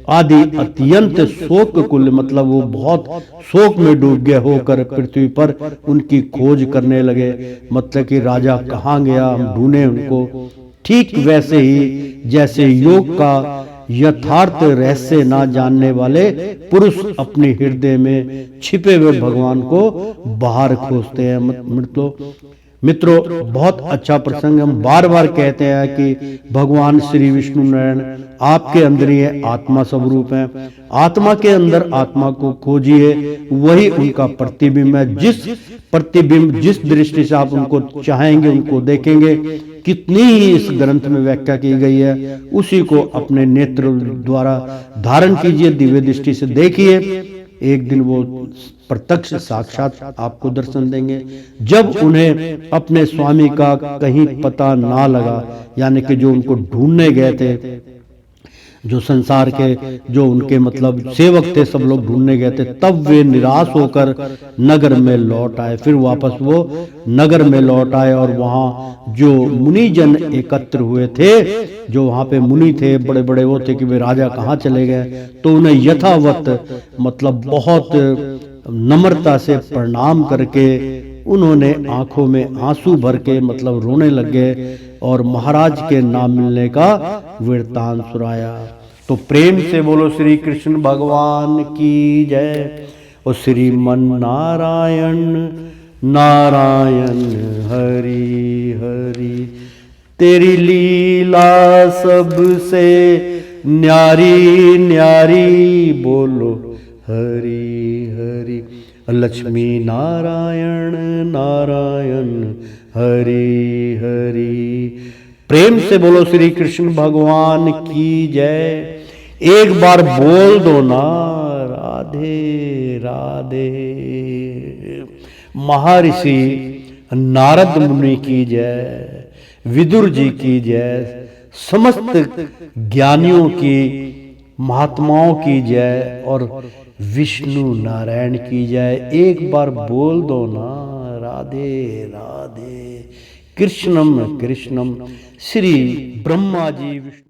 आदि, अत्यंत शोक कुल, मतलब वो बहुत शोक में डूब गए होकर पृथ्वी पर उनकी खोज करने लगे। मतलब कि राजा कहाँ गया, हम ढूंढे उनको। ठीक वैसे ही जैसे योग का यथार्थ रहस्य ना जानने वाले पुरुष अपने हृदय में छिपे हुए भगवान को बाहर खोजते हैं। मित्रों बहुत अच्छा प्रसंग, हम बार बार कहते हैं कि भगवान श्री विष्णु नारायण आपके अंदर ही है, आत्मा स्वरूप है। आत्मा के अंदर आत्मा को खोजिए, वही उनका प्रतिबिंब है। जिस प्रतिबिंब, जिस दृष्टि से आप उनको चाहेंगे उनको देखेंगे। कितनी ही इस ग्रंथ में व्याख्या की गई है, उसी को अपने नेत्र द्वारा धारण कीजिए, दिव्य दृष्टि से देखिए। एक दिन वो प्रत्यक्ष साक्षात आपको दर्शन देंगे। जब उन्हें अपने स्वामी का कहीं पता ना लगा, यानी कि जो उनको ढूंढने गए थे, जो संसार के जो उनके मतलब सेवक थे सब लोग ढूंढने गए थे, तब वे निराश होकर नगर में लौट आए। फिर वापस वो नगर में लौट आए और वहाँ जो मुनिजन एकत्र हुए थे, जो वहाँ पे मुनि थे बड़े बड़े, वो थे कि वे राजा कहाँ चले गए, तो उन्हें यथावत मतलब बहुत नम्रता से प्रणाम करके उन्होंने आंखों में आंसू भर के मतलब रोने लग गए और महाराज के नाम मिलने का वृतांत सुनाया। तो प्रेम से बोलो श्री कृष्ण भगवान की जय। और श्रीमन नारायण नारायण हरि हरि, तेरी लीला सबसे न्यारी न्यारी, बोलो हरि हरि। लक्ष्मी नारायण नारायण हरि हरि, प्रेम से बोलो श्री कृष्ण भगवान की जय। एक बार बोल दो ना राधे राधे। महर्षि नारद मुनि की जय, विदुर जी की जय, समस्त ज्ञानियों की महात्माओं की जय और विष्णु नारायण की जय। एक बार बोल दो ना राधे राधे। कृष्णम कृष्णम। श्री ब्रह्मा जी विष्णु